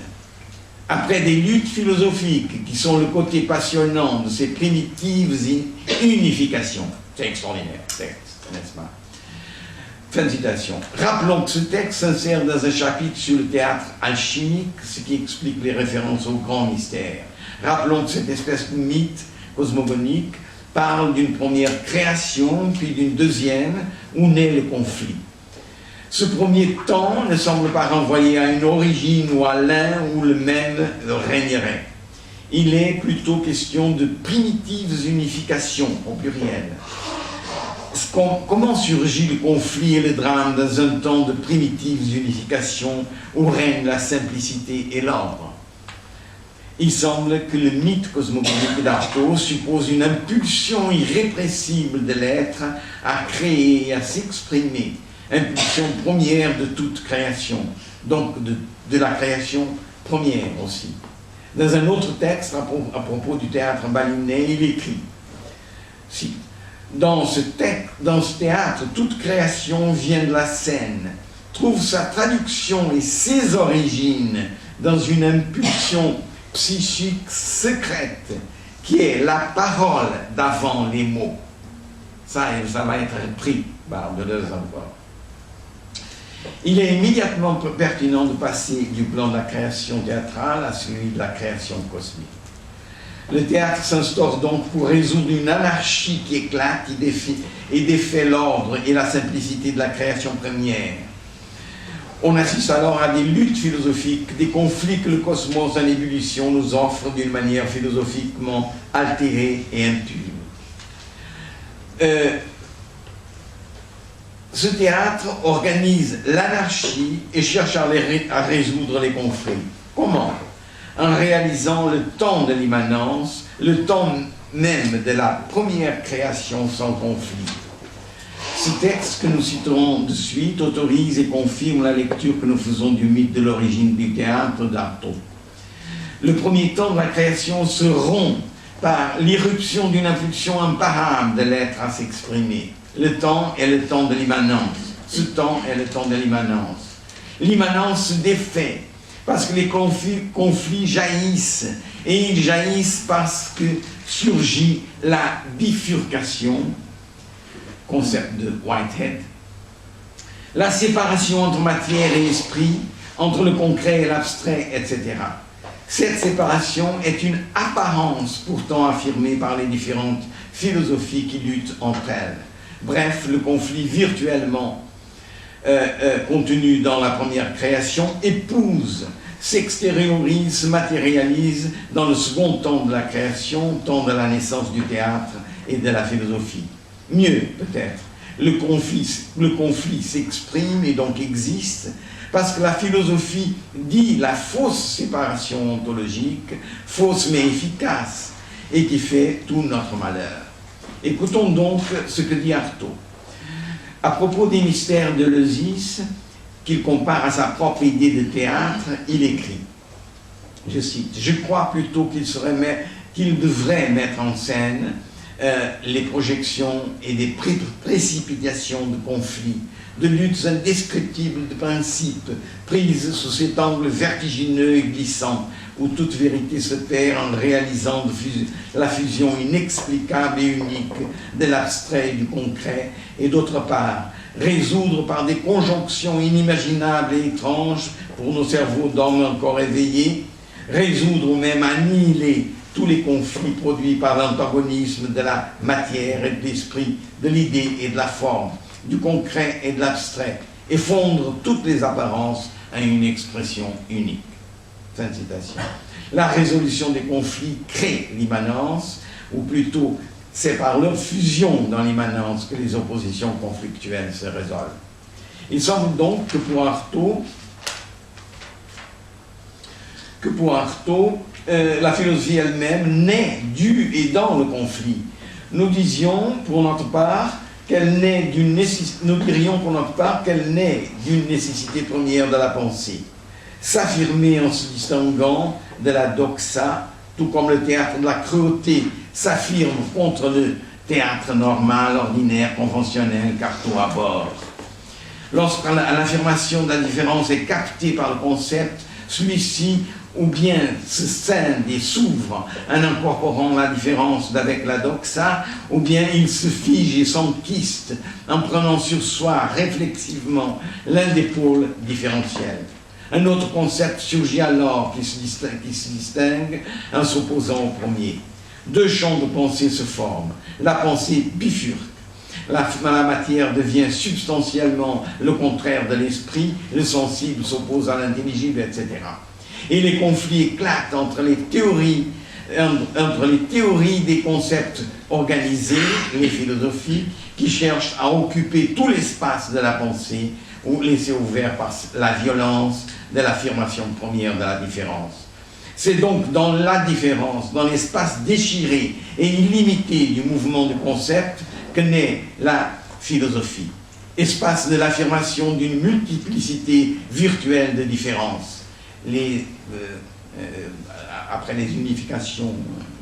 Après des luttes philosophiques qui sont le côté passionnant de ces primitives unifications. C'est extraordinaire, texte, n'est-ce pas? Fin de citation. Rappelons que ce texte s'insère dans un chapitre sur le théâtre alchimique, ce qui explique les références aux grands mystères. Rappelons que cette espèce de mythe cosmogonique parle d'une première création, puis d'une deuxième, où naît le conflit. Ce premier temps ne semble pas renvoyer à une origine ou à l'un où le même régnerait. Il est plutôt question de primitives unifications, au pluriel. Comment surgit le conflit et le drame dans un temps de primitives unifications où règne la simplicité et l'ordre? Il semble que le mythe cosmogonique d'Artaud suppose une impulsion irrépressible de l'être à créer et à s'exprimer, impulsion première de toute création, donc de la création première aussi. Dans un autre texte, à propos du théâtre balinais, il écrit, si, dans ce théâtre, toute création vient de la scène, trouve sa traduction et ses origines dans une impulsion psychique secrète qui est la parole d'avant les mots. Ça va être repris par Deleuze encore. Il est immédiatement pertinent de passer du plan de la création théâtrale à celui de la création cosmique. Le théâtre s'instaure donc pour résoudre une anarchie qui éclate et défait l'ordre et la simplicité de la création première. On assiste alors à des luttes philosophiques, des conflits que le cosmos en ébullition nous offre d'une manière philosophiquement altérée et impure. Ce théâtre organise l'anarchie et cherche à résoudre les conflits. Comment? En réalisant le temps de l'immanence, le temps même de la première création sans conflit. Ce texte que nous citerons de suite autorise et confirme la lecture que nous faisons du mythe de l'origine du théâtre d'Artaud. Le premier temps de la création se rompt par l'irruption d'une impulsion imparable de l'être à s'exprimer. Le temps est le temps de l'immanence. Ce temps est le temps de l'immanence. L'immanence se défait parce que les conflits jaillissent, et ils jaillissent parce que surgit la bifurcation, concept de Whitehead, la séparation entre matière et esprit, entre le concret et l'abstrait, etc. Cette séparation est une apparence pourtant affirmée par les différentes philosophies qui luttent entre elles. Bref, le conflit virtuellement contenu dans la première création épouse, s'extériorise, se matérialise dans le second temps de la création, temps de la naissance du théâtre et de la philosophie. Mieux, peut-être, le conflit s'exprime et donc existe parce que la philosophie dit la fausse séparation ontologique, fausse mais efficace, et qui fait tout notre malheur. Écoutons donc ce que dit Artaud. À propos des mystères de Leusis, qu'il compare à sa propre idée de théâtre, il écrit, je cite, « Je crois plutôt qu'il devrait mettre en scène les projections et des précipitations de conflits, de luttes indescriptibles de principes, prises sous cet angle vertigineux et glissant, où toute vérité se perd en réalisant la fusion inexplicable et unique de l'abstrait et du concret, et d'autre part, résoudre par des conjonctions inimaginables et étranges pour nos cerveaux d'hommes encore éveillés, résoudre ou même annihiler tous les conflits produits par l'antagonisme de la matière et de l'esprit, de l'idée et de la forme, du concret et de l'abstrait, et fondre toutes les apparences à une expression unique. » Fin de citation. La résolution des conflits crée l'immanence, ou plutôt c'est par leur fusion dans l'immanence que les oppositions conflictuelles se résolvent. Il semble donc que pour Artaud, la philosophie elle-même naît du et dans le conflit. Nous dirions pour notre part qu'elle naît d'une nécessité première de la pensée. S'affirmer en se distinguant de la doxa, tout comme le théâtre de la cruauté s'affirme contre le théâtre normal, ordinaire, conventionnel qu'Artaud aborde. Lorsque l'affirmation de la différence est captée par le concept, celui-ci ou bien se scinde et s'ouvre en incorporant la différence avec la doxa, ou bien il se fige et s'enquiste en prenant sur soi réflexivement l'un des pôles différentiels. Un autre concept surgit alors qui se distingue en s'opposant au premier. Deux champs de pensée se forment. La pensée bifurque. La matière devient substantiellement le contraire de l'esprit, le sensible s'oppose à l'intelligible, etc. Et les conflits éclatent entre les théories des concepts organisés, les philosophies, qui cherchent à occuper tout l'espace de la pensée, ou laisser ouvert par la violence de l'affirmation première de la différence. C'est donc dans la différence, dans l'espace déchiré et illimité du mouvement du concept que naît la philosophie, espace de l'affirmation d'une multiplicité virtuelle de différences, après les unifications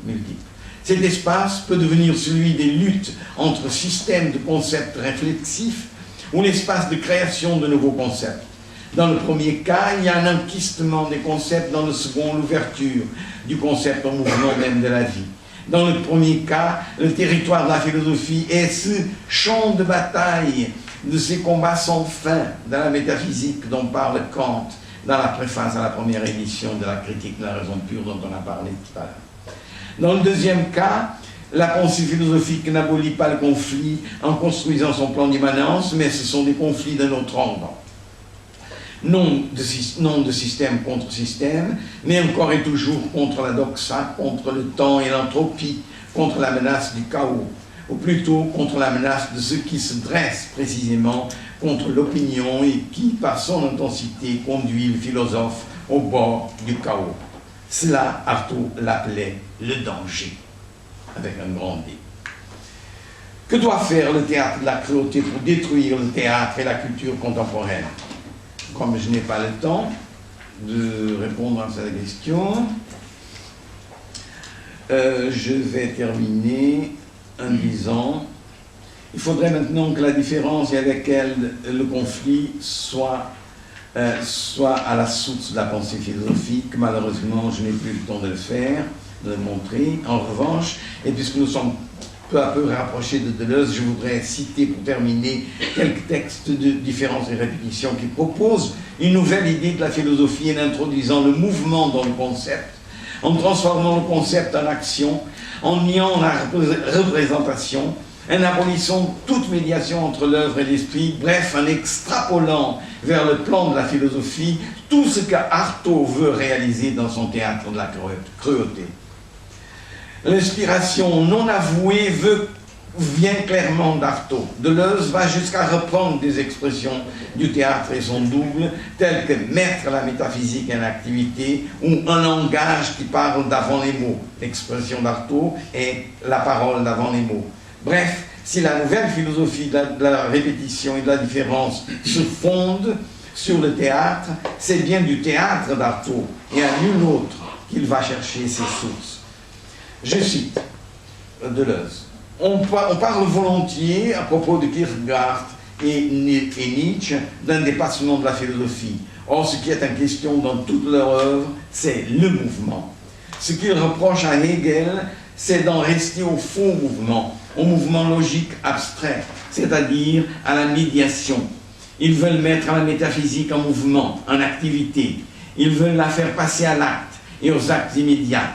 multiples. Cet espace peut devenir celui des luttes entre systèmes de concepts réflexifs ou l'espace de création de nouveaux concepts. Dans le premier cas, il y a un enquistement des concepts, dans le second, l'ouverture du concept au mouvement même de la vie. Dans le premier cas, le territoire de la philosophie est ce champ de bataille de ces combats sans fin de la métaphysique dont parle Kant dans la préface à la première édition de la critique de la raison pure dont on a parlé tout à l'heure. Dans le deuxième cas, la pensée philosophique n'abolit pas le conflit en construisant son plan d'immanence, mais ce sont des conflits d'un autre ordre. Non de système contre système, mais encore et toujours contre la doxa, contre le temps et l'entropie, contre la menace du chaos, ou plutôt contre la menace de ce qui se dresse précisément contre l'opinion et qui, par son intensité, conduit le philosophe au bord du chaos. Cela, Artaud l'appelait le danger, avec un grand D. Que doit faire le théâtre de la cruauté pour détruire le théâtre et la culture contemporaine? Comme je n'ai pas le temps de répondre à cette question, je vais terminer en disant il faudrait maintenant que la différence et avec elle le conflit soit à la source de la pensée philosophique. Malheureusement, je n'ai plus le temps de le faire, de le montrer. En revanche, et puisque nous sommes peu à peu rapprochés de Deleuze, je voudrais citer pour terminer quelques textes de différence et répétition qui proposent une nouvelle idée de la philosophie en introduisant le mouvement dans le concept, en transformant le concept en action, en niant la représentation, en abolissant toute médiation entre l'œuvre et l'esprit, bref, en extrapolant vers le plan de la philosophie tout ce qu'Artaud veut réaliser dans son théâtre de la cruauté. L'inspiration non avouée vient clairement d'Artaud. Deleuze va jusqu'à reprendre des expressions du théâtre et son double, telles que mettre la métaphysique en activité ou un langage qui parle d'avant les mots. L'expression d'Artaud est la parole d'avant les mots. Bref, si la nouvelle philosophie de la répétition et de la différence se fonde sur le théâtre, c'est bien du théâtre d'Artaud et à nul autre qu'il va chercher ses sources. Je cite Deleuze. On parle volontiers, à propos de Kierkegaard et Nietzsche, d'un dépassement de la philosophie. Or, ce qui est en question dans toute leur œuvre, c'est le mouvement. Ce qu'ils reprochent à Hegel, c'est d'en rester au faux mouvement, au mouvement logique abstrait, c'est-à-dire à la médiation. Ils veulent mettre la métaphysique en mouvement, en activité. Ils veulent la faire passer à l'acte et aux actes immédiats.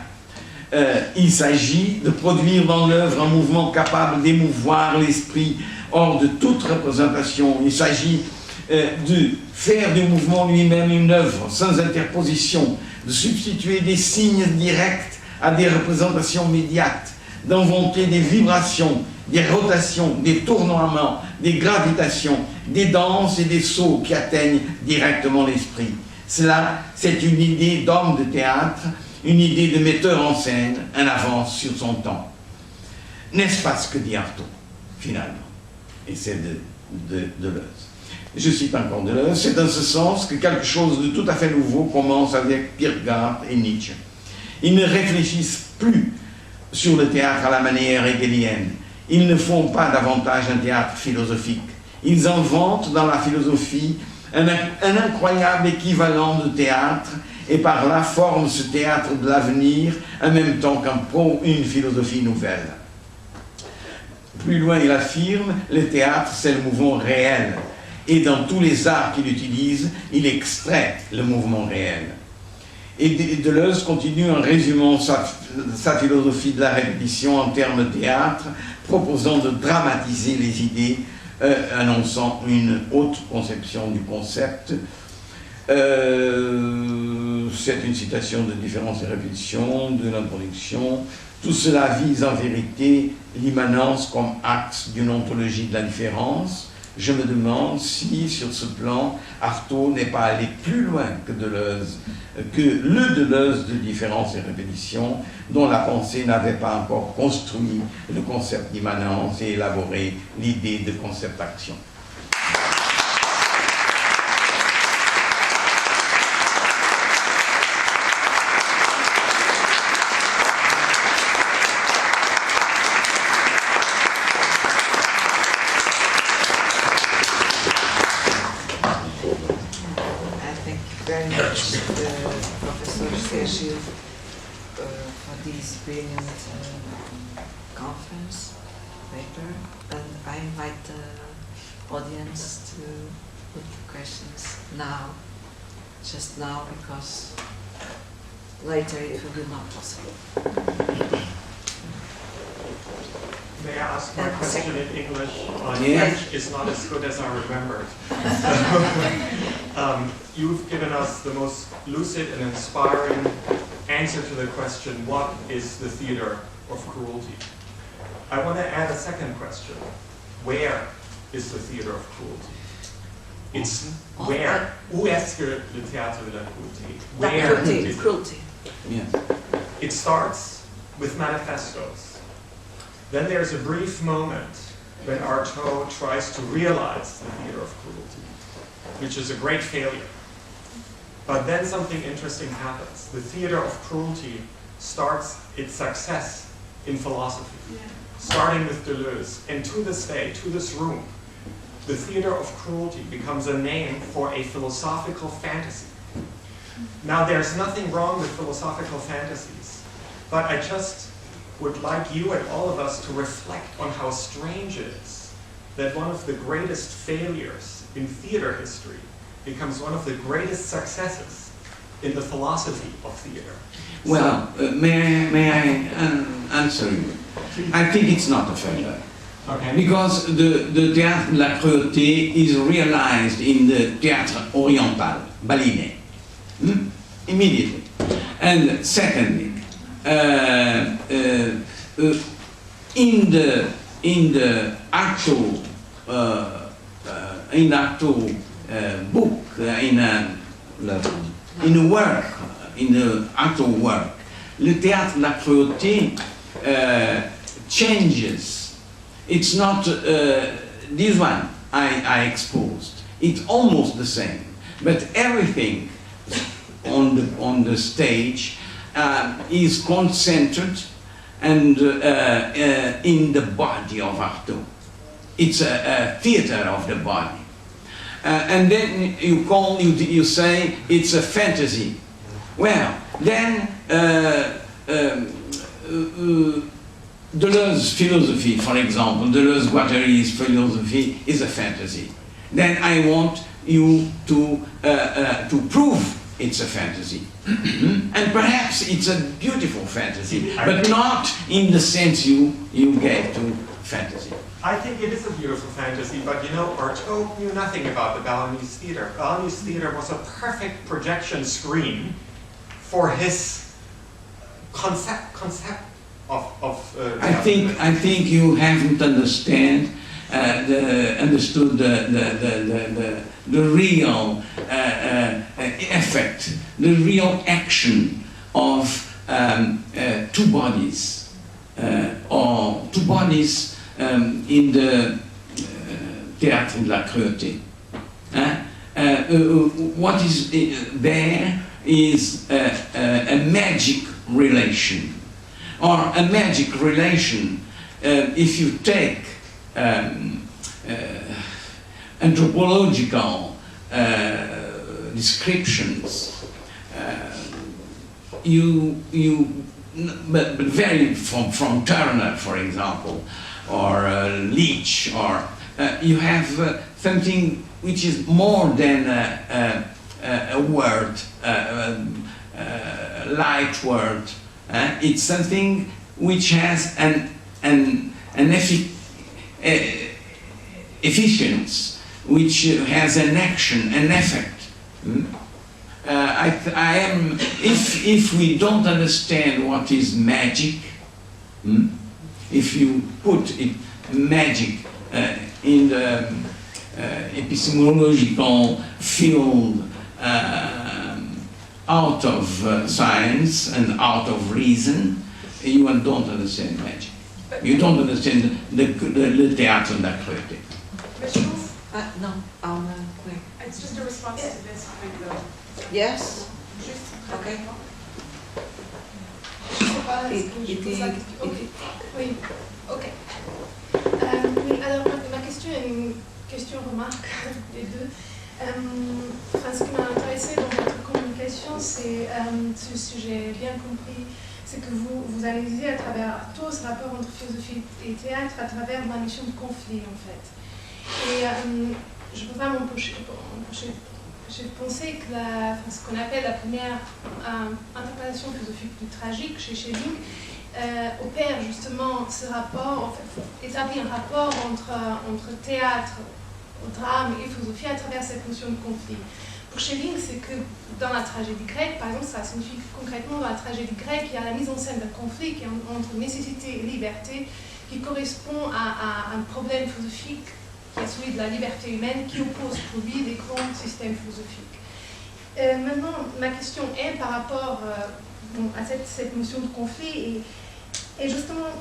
Il s'agit de produire dans l'œuvre un mouvement capable d'émouvoir l'esprit hors de toute représentation. Il s'agit de faire du mouvement lui-même une œuvre sans interposition, de substituer des signes directs à des représentations médiates, d'inventer des vibrations, des rotations, des tournoiements, des gravitations, des danses et des sauts qui atteignent directement l'esprit. Cela, c'est une idée d'homme de théâtre, une idée de metteur en scène, en avance sur son temps. N'est-ce pas ce que dit Artaud, finalement? Et c'est de Deleuze. Je cite encore Deleuze. C'est dans ce sens que quelque chose de tout à fait nouveau commence avec Kierkegaard et Nietzsche. Ils ne réfléchissent plus sur le théâtre à la manière hegelienne. Ils ne font pas davantage un théâtre philosophique. Ils inventent dans la philosophie un incroyable équivalent de théâtre et par là forment ce théâtre de l'avenir en même temps une philosophie nouvelle. Plus loin, il affirme, le théâtre, c'est le mouvement réel. Et dans tous les arts qu'il utilise, il extrait le mouvement réel. Et Deleuze continue en résumant sa philosophie de la répétition en termes de théâtre, proposant de dramatiser les idées, annonçant une haute conception du concept. C'est une citation de Différence et répétition, de l'introduction. Tout cela vise en vérité l'immanence comme axe d'une ontologie de la différence. Je me demande si, sur ce plan, Artaud n'est pas allé plus loin que Deleuze, que le Deleuze de Différence et répétition, dont la pensée n'avait pas encore construit le concept d'immanence et élaboré l'idée de concept-action. For this brilliant conference paper, and I invite the audience to put questions now, just now, because later it will be not possible. May I ask my question in English? My Yes. French is not as good as I remembered. You've given us the most lucid and inspiring answer to the question, what is the theater of cruelty? I want to add a second question. Where is the theater of cruelty? It's where? Où est-ce que le théâtre de la cruauté? Where is it? Cruelty. Yes. It starts with manifestos. Then there's a brief moment when Artaud tries to realize the theater of cruelty, which is a great failure. But then something interesting happens. The theater of cruelty starts its success in philosophy, starting with Deleuze. And to this day, to this room, the theater of cruelty becomes a name for a philosophical fantasy. Now, there's nothing wrong with philosophical fantasies, but I just would like you and all of us to reflect on how strange it is that one of the greatest failures in theater history becomes one of the greatest successes in the philosophy of theater. Well, may I answer you? I think it's not a failure. Okay. Because the théâtre de la cruauté is realized in the théâtre oriental, Balinais, immediately. And secondly, in the actual book, in a work, in the actual work, le théâtre de la cruauté changes. It's not this one I exposed. It's almost the same, but everything on the stage is concentrated and in the body of Artaud. It's a theater of the body. And then you say it's a fantasy. Well, then Deleuze's philosophy, for example, Deleuze-Guattari's philosophy is a fantasy. Then I want you to prove it's a fantasy. And perhaps it's a beautiful fantasy, but not in the sense you gave to fantasy. I think it is a beautiful fantasy, but you know, Artaud knew nothing about the Balinese theater. Balinese theater was a perfect projection screen for his concept of I think you haven't understood the real effect, the real action of two bodies, or two bodies in the théâtre de la cruauté. What is there is a magic relation. Or a magic relation, if you take anthropological descriptions, but very from Turner, for example, or Leach, or you have something which is more than a word, light word. It's something which has an efficiency, which has an action, an effect. If we don't understand what is magic, if you put it, magic in the epistemological field, out of science and out of reason, you don't understand magic. You don't understand the théâtre de la cruauté. No, quick. It's just a response to this. Yes? Okay. Je sais pas, est-ce que je pose la question? Oui, ok. Oui, alors ma question est une question remarque, les deux. Ce qui m'a intéressé dans votre communication, c'est, si j'ai bien compris, c'est que vous analysez à travers tout ce rapport entre philosophie et théâtre à travers la notion de conflit, en fait. Et je ne peux pas m'empêcher. J'ai pensé que ce qu'on appelle la première interprétation philosophique du tragique chez Schelling opère justement ce rapport, en fait, établit un rapport entre théâtre, drame et philosophie à travers cette notion de conflit. Pour Schelling, c'est que dans la tragédie grecque, par exemple, ça signifie concrètement dans la tragédie grecque, il y a la mise en scène d'un conflit qui est entre nécessité et liberté, qui correspond à un problème philosophique qui est celui de la liberté humaine, qui oppose pour lui des grands systèmes philosophiques. Maintenant, ma question est par rapport à cette notion de conflit, et justement,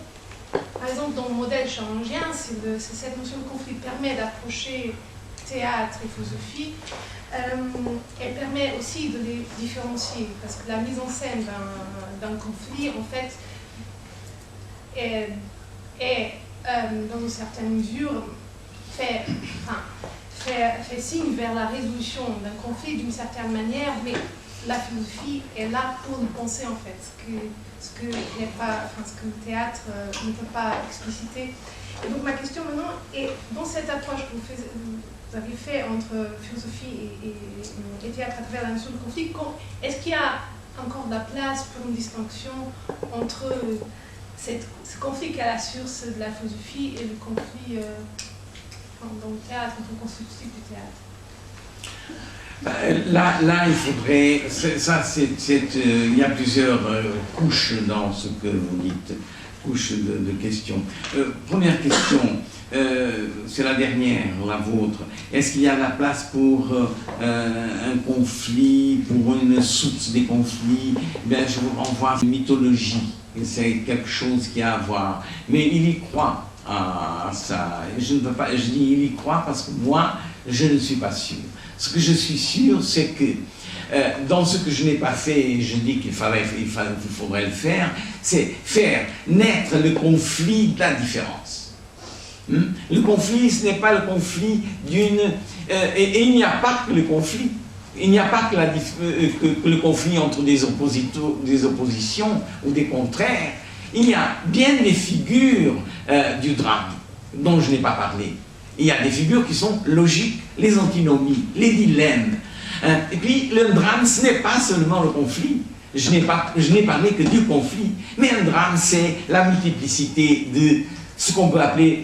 par exemple, dans le modèle chirurgien, c'est cette notion de conflit permet d'approcher théâtre et philosophie. Elle permet aussi de les différencier, parce que la mise en scène d'un conflit, en fait, est dans une certaine mesure, fait signe vers la résolution d'un conflit d'une certaine manière, mais la philosophie est là pour le penser, en fait, ce que le théâtre ne peut pas expliciter. Et donc ma question maintenant est, dans cette approche que vous avez fait entre philosophie et théâtre à travers la notion de conflit, est-ce qu'il y a encore de la place pour une distinction entre ce conflit qui est à la source de la philosophie et le conflit dans le théâtre, entre le constitutif du théâtre? Là, il faudrait... il y a plusieurs couches dans ce que vous dites, couches de questions. Première question, c'est la dernière, la vôtre. Est-ce qu'il y a la place pour un conflit, pour une source des conflits? Bien, je vous renvoie à une mythologie. C'est quelque chose qui a à voir. Mais il y croit à ça. Je ne peux pas, je dis il y croit parce que moi, je ne suis pas sûr. Ce que je suis sûr, c'est que dans ce que je n'ai pas fait, et je dis qu'il faudrait le faire, c'est faire naître le conflit de la différence. Le conflit, ce n'est pas le conflit d'une... et il n'y a pas que le conflit. Il n'y a pas que le conflit entre des oppositions ou des contraires. Il y a bien des figures du drame dont je n'ai pas parlé. Il y a des figures qui sont logiques, les antinomies, les dilemmes. Et puis le drame, ce n'est pas seulement le conflit. Je n'ai parlé que du conflit. Mais un drame, c'est la multiplicité de ce qu'on peut appeler,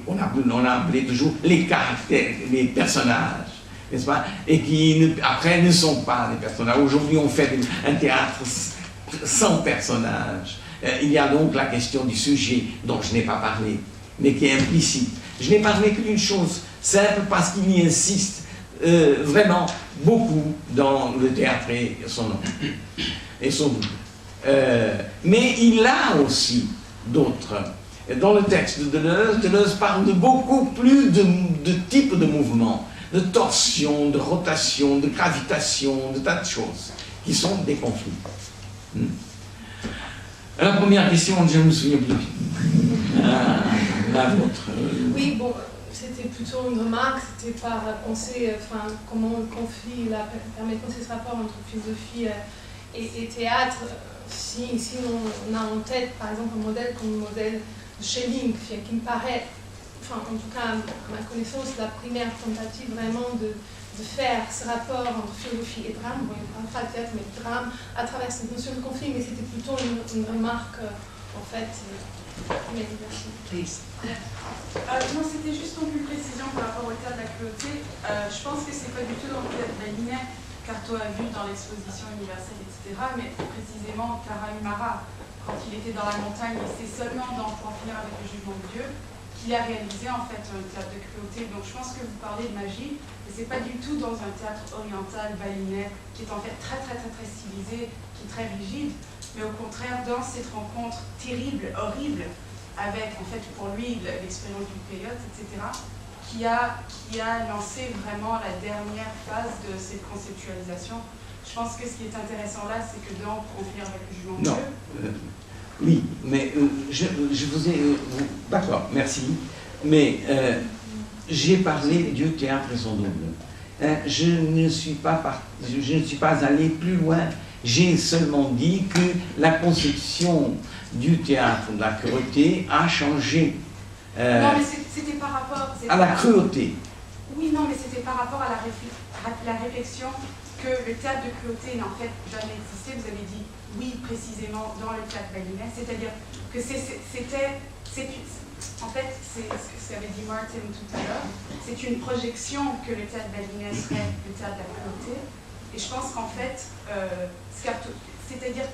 on a appelé toujours les caractères, les personnages. N'est-ce pas? Et qui, après, ne sont pas des personnages. Aujourd'hui, on fait un théâtre sans personnages. Il y a donc la question du sujet, dont je n'ai pas parlé, mais qui est implicite. Je n'ai parlé que d'une chose simple, parce qu'il y insiste vraiment beaucoup dans le théâtre et son nom, et son goût. Mais il a aussi d'autres. Dans le texte de Deleuze parle de beaucoup plus de types de mouvements, de torsion, de rotation, de gravitation, de tas de choses, qui sont des conflits. La première question, je ne me souviens plus. La vôtre. Oui, bon, c'était plutôt une remarque, c'était par penser comment le conflit permet de penser ce rapport entre philosophie et théâtre. Si on a en tête, par exemple, un modèle comme le modèle de Schelling, qui me paraît, en tout cas, à ma connaissance, la première tentative vraiment de faire ce rapport entre philosophie et drame, bon, il ne parle pas de théâtre, mais de drame, à travers cette notion de conflit, mais c'était plutôt une remarque, en fait, Please. Non, c'était juste une précision par rapport au théâtre de la cruauté. Je pense que c'est pas du tout dans le théâtre balinaire qu'Artaud a vu dans l'exposition universelle, etc. Mais précisément, Tarahumara, quand il était dans la montagne, et c'est seulement dans Pour en finir avec le jugement de Dieu qu'il a réalisé en fait un théâtre de cruauté. Donc je pense que vous parlez de magie, mais c'est pas du tout dans un théâtre oriental balinaire qui est en fait très stylisé, qui est très rigide, mais au contraire dans cette rencontre terrible, horrible, avec en fait pour lui l'expérience du peyote, etc., qui a lancé vraiment la dernière phase de cette conceptualisation. Je pense que ce qui est intéressant là, c'est que dans Pour en finir avec le jugement de Dieu, oui, mais je vous ai... D'accord, merci. Mais j'ai parlé du théâtre et son double. Je ne suis pas allé plus loin. J'ai seulement dit que la conception du théâtre de la cruauté a changé. Non, mais c'était par rapport... à la cruauté. Oui, non, mais c'était par rapport à la réflexion que le théâtre de cruauté n'a en fait jamais existé. Vous avez dit oui, précisément, dans le théâtre balinaire. C'est-à-dire que en fait, c'est ce qu'avait dit Martin tout à l'heure, c'est une projection que le théâtre balinaire serait le théâtre de la cruauté. Et je pense qu'en fait, c'est-à-dire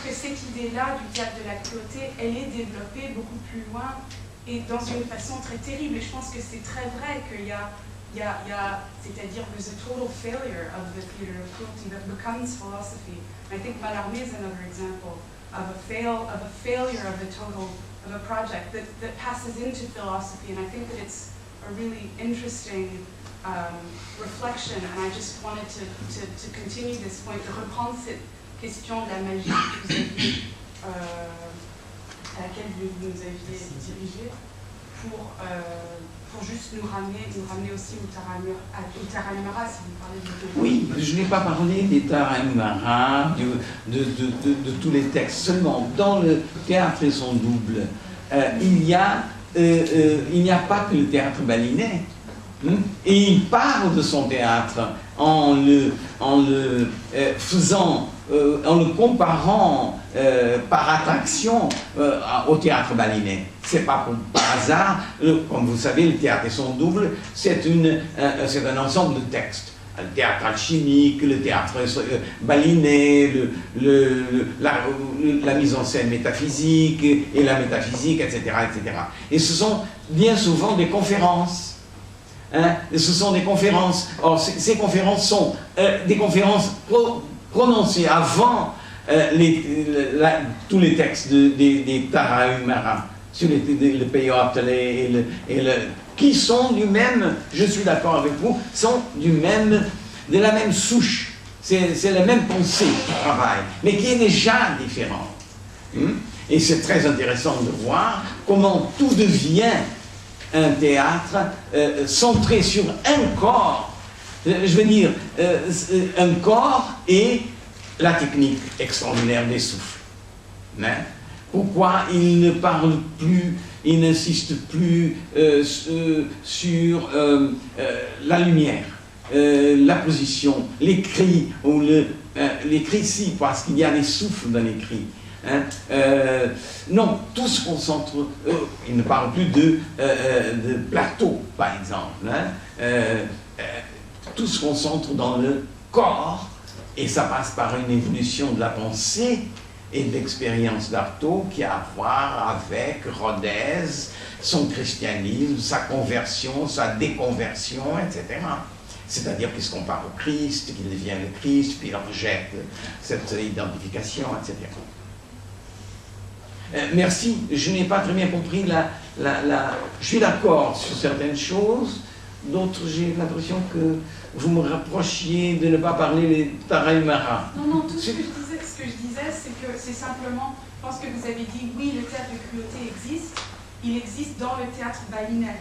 que cette idée-là du théâtre de la cruauté, elle est développée beaucoup plus loin et dans une façon très terrible. Et je pense que c'est très vrai qu'il y a c'est-à-dire there's a total failure of the theater of cruelty that becomes philosophy. I think Mallarmé is another example of a failure of a project that passes into philosophy, and I think that it's a really interesting reflection, and I just wanted to continue this point, de reprendre cette question de la magie que vous aviez, à laquelle vous nous aviez dirigé, pour juste nous ramener aussi au Tarahumara, si vous parlez de... Oui, je n'ai pas parlé des Tarahumara, de tous les textes, seulement dans le théâtre et son double, il n'y a pas que le théâtre balinais. Et il parle de son théâtre en le comparant par attraction au théâtre balinais. C'est pas par hasard, comme vous savez, le théâtre et son double, c'est un ensemble de textes. Le théâtre alchimique, le théâtre balinais, la mise en scène métaphysique et la métaphysique, etc., etc. Et ce sont bien souvent des conférences. Ce sont des conférences. Or, ces conférences sont des conférences prononcées avant tous les textes des Tarahumara, sur le Peyote qui sont du même, je suis d'accord avec vous, sont de la même souche. C'est la même pensée qui travaille, mais qui est déjà différente. Et c'est très intéressant de voir comment tout devient un théâtre centré sur un corps, je veux dire, un corps et la technique extraordinaire des souffles. Pourquoi il ne parle plus, il n'insiste plus sur la lumière, la position, les cris, ou les cris si, parce qu'il y a des souffles dans les cris. Non, tout se concentre, il ne parle plus de plateau, par exemple. Tout se concentre dans le corps, et ça passe par une évolution de la pensée et de l'expérience d'Artaud qui a à voir avec Rodez, son christianisme, sa conversion, sa déconversion, etc. C'est-à-dire qu'il se compare au Christ, qu'il devient le Christ, puis il rejette cette identification, etc. Merci, je n'ai pas très bien compris je suis d'accord sur certaines choses, d'autres j'ai l'impression que vous me rapprochiez de ne pas parler des Tarahumara. Non, tout ce que je disais, c'est que c'est simplement, je pense que vous avez dit, oui, le théâtre de cruauté existe, il existe dans le théâtre balinais.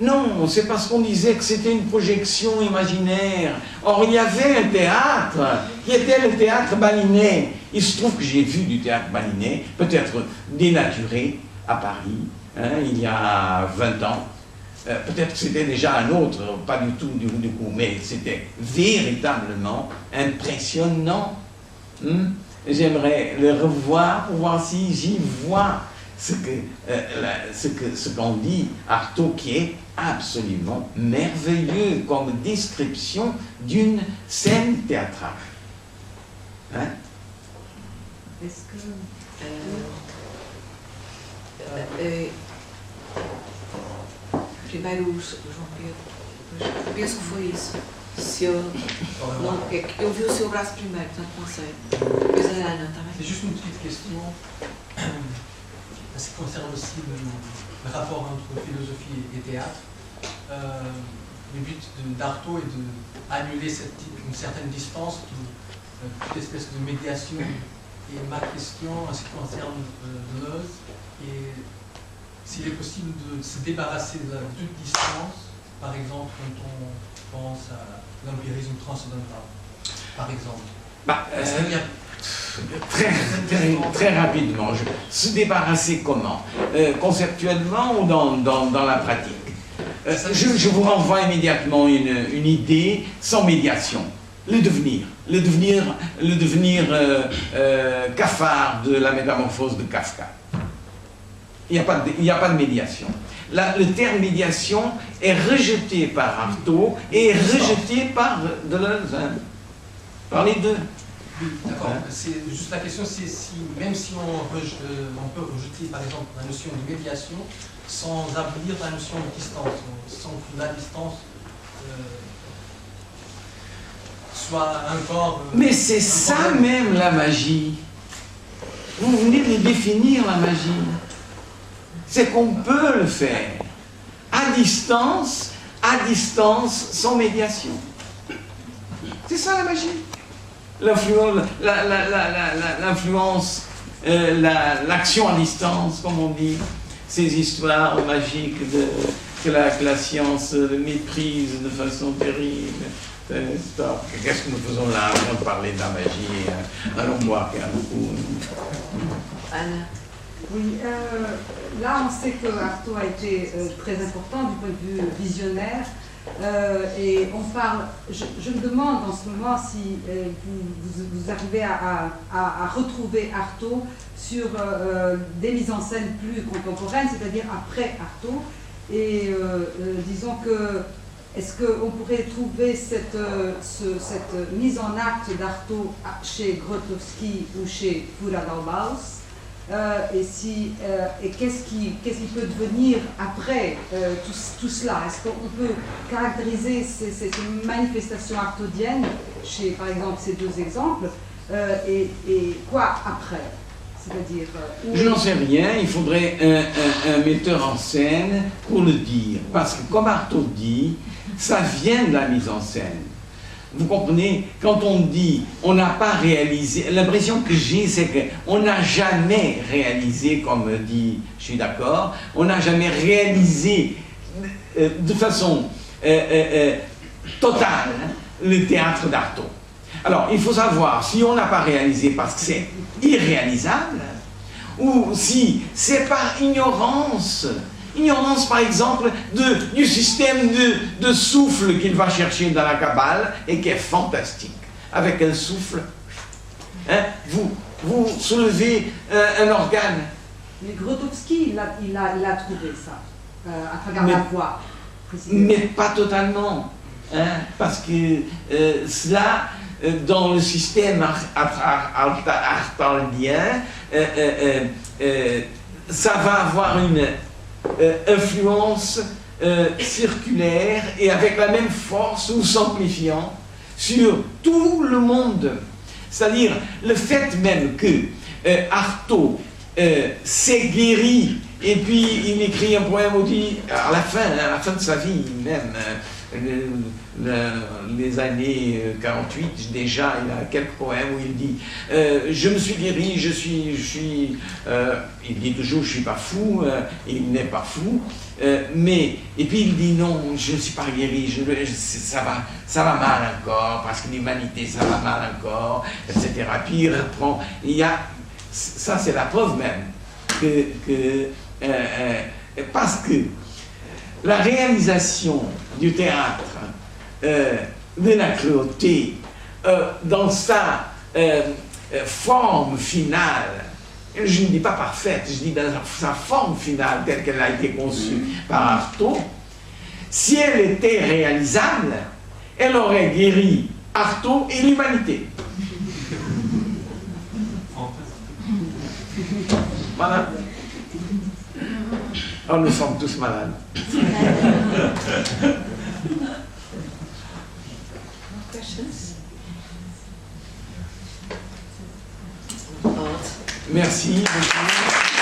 Non, c'est parce qu'on disait que c'était une projection imaginaire. Or, il y avait un théâtre qui était le théâtre balinais. Il se trouve que j'ai vu du théâtre balinais, peut-être dénaturé, à Paris, il y a 20 ans. Peut-être que c'était déjà un autre, pas du tout du coup, mais c'était véritablement impressionnant. J'aimerais le revoir pour voir si j'y vois ce qu'en dit Artaud, qui est absolument merveilleux comme description d'une scène théâtrale. Est-ce que primeiro o João Pedro, depois penso que foi isso. Se eu, não, é que eu vi o seu braço primeiro, portanto não sei. Depois a Ana, está bem? C'est juste une petite question. Ce qui concerne aussi le rapport entre philosophie et théâtre. Le but d'Artaud est d'annuler une certaine distance, toute espèce de médiation. Et ma question en ce qui concerne Deleuze, et s'il est possible de se débarrasser de toute distance, par exemple quand on pense à l'empirisme transcendantal, par exemple. Très rapidement, se débarrasser comment? Conceptuellement ou dans la pratique? Je vous renvoie immédiatement une idée sans médiation. Le devenir cafard de la métamorphose de Kafka. Il n'y a pas de médiation. Le terme médiation est rejeté par Artaud et rejeté par Deleuze, par les deux. Oui, d'accord. C'est juste la question, c'est même si on peut rejeter par exemple la notion de médiation sans abolir la notion de distance, sans que la distance soit encore... Mais c'est ça même la magie. Vous venez de définir la magie. C'est qu'on peut le faire à distance, sans médiation. C'est ça la magie. L'influence, l'action à distance, comme on dit, ces histoires magiques que la science méprise de façon terrible. Qu'est-ce que nous faisons là avant de parler de la magie? Allons voir qu'il y a beaucoup. Anna. Oui, là on sait que Artaud a été très important du point de vue visionnaire et on parle, je me demande en ce moment si vous arrivez à retrouver Artaud sur des mises en scène plus contemporaines, c'est-à-dire après Artaud, et disons que est-ce qu'on pourrait trouver cette mise en acte d'Artaud chez Grotowski ou chez Fura Dalbaus? Et qu'est-ce qui peut devenir après tout cela? Est-ce qu'on peut caractériser ces manifestations artaudiennes chez, par exemple, ces deux exemples, et quoi après? C'est-à-dire je n'en sais rien, il faudrait un metteur en scène pour le dire. Parce que, comme Artaud dit, ça vient de la mise en scène. Vous comprenez, quand on dit on n'a pas réalisé, l'impression que j'ai, c'est qu'on n'a jamais réalisé, comme dit, je suis d'accord, on n'a jamais réalisé de façon totale le théâtre d'Artaud. Alors, il faut savoir si on n'a pas réalisé parce que c'est irréalisable, ou si c'est par ignorance. Ignorance, par exemple, du système de souffle qu'il va chercher dans la Kabbale et qui est fantastique. Avec un souffle, hein, vous soulevez un organe. Mais Grotowski, il a trouvé ça, à travers la voix, précisément. Mais pas totalement, hein, parce que cela, dans le système artaldien, ça va avoir une influence circulaire et avec la même force ou s'amplifiant sur tout le monde. C'est-à-dire le fait même que Artaud s'est guéri et puis il écrit un poème où il dit, à la fin de sa vie même, les années 48 déjà, il a quelques poèmes où il dit je me suis guéri, il dit toujours je suis pas fou, il n'est pas fou, mais et puis il dit non, je ne suis pas guéri, ça va mal encore parce que l'humanité ça va mal encore, etc. Puis il reprend, ça c'est la preuve même que parce que la réalisation du théâtre de la cruauté dans sa forme finale, je ne dis pas parfaite, je dis dans sa forme finale telle qu'elle a été conçue par Artaud, si elle était réalisable, elle aurait guéri Artaud et l'humanité. Voilà. Oh, nous sommes tous malades. Merci beaucoup.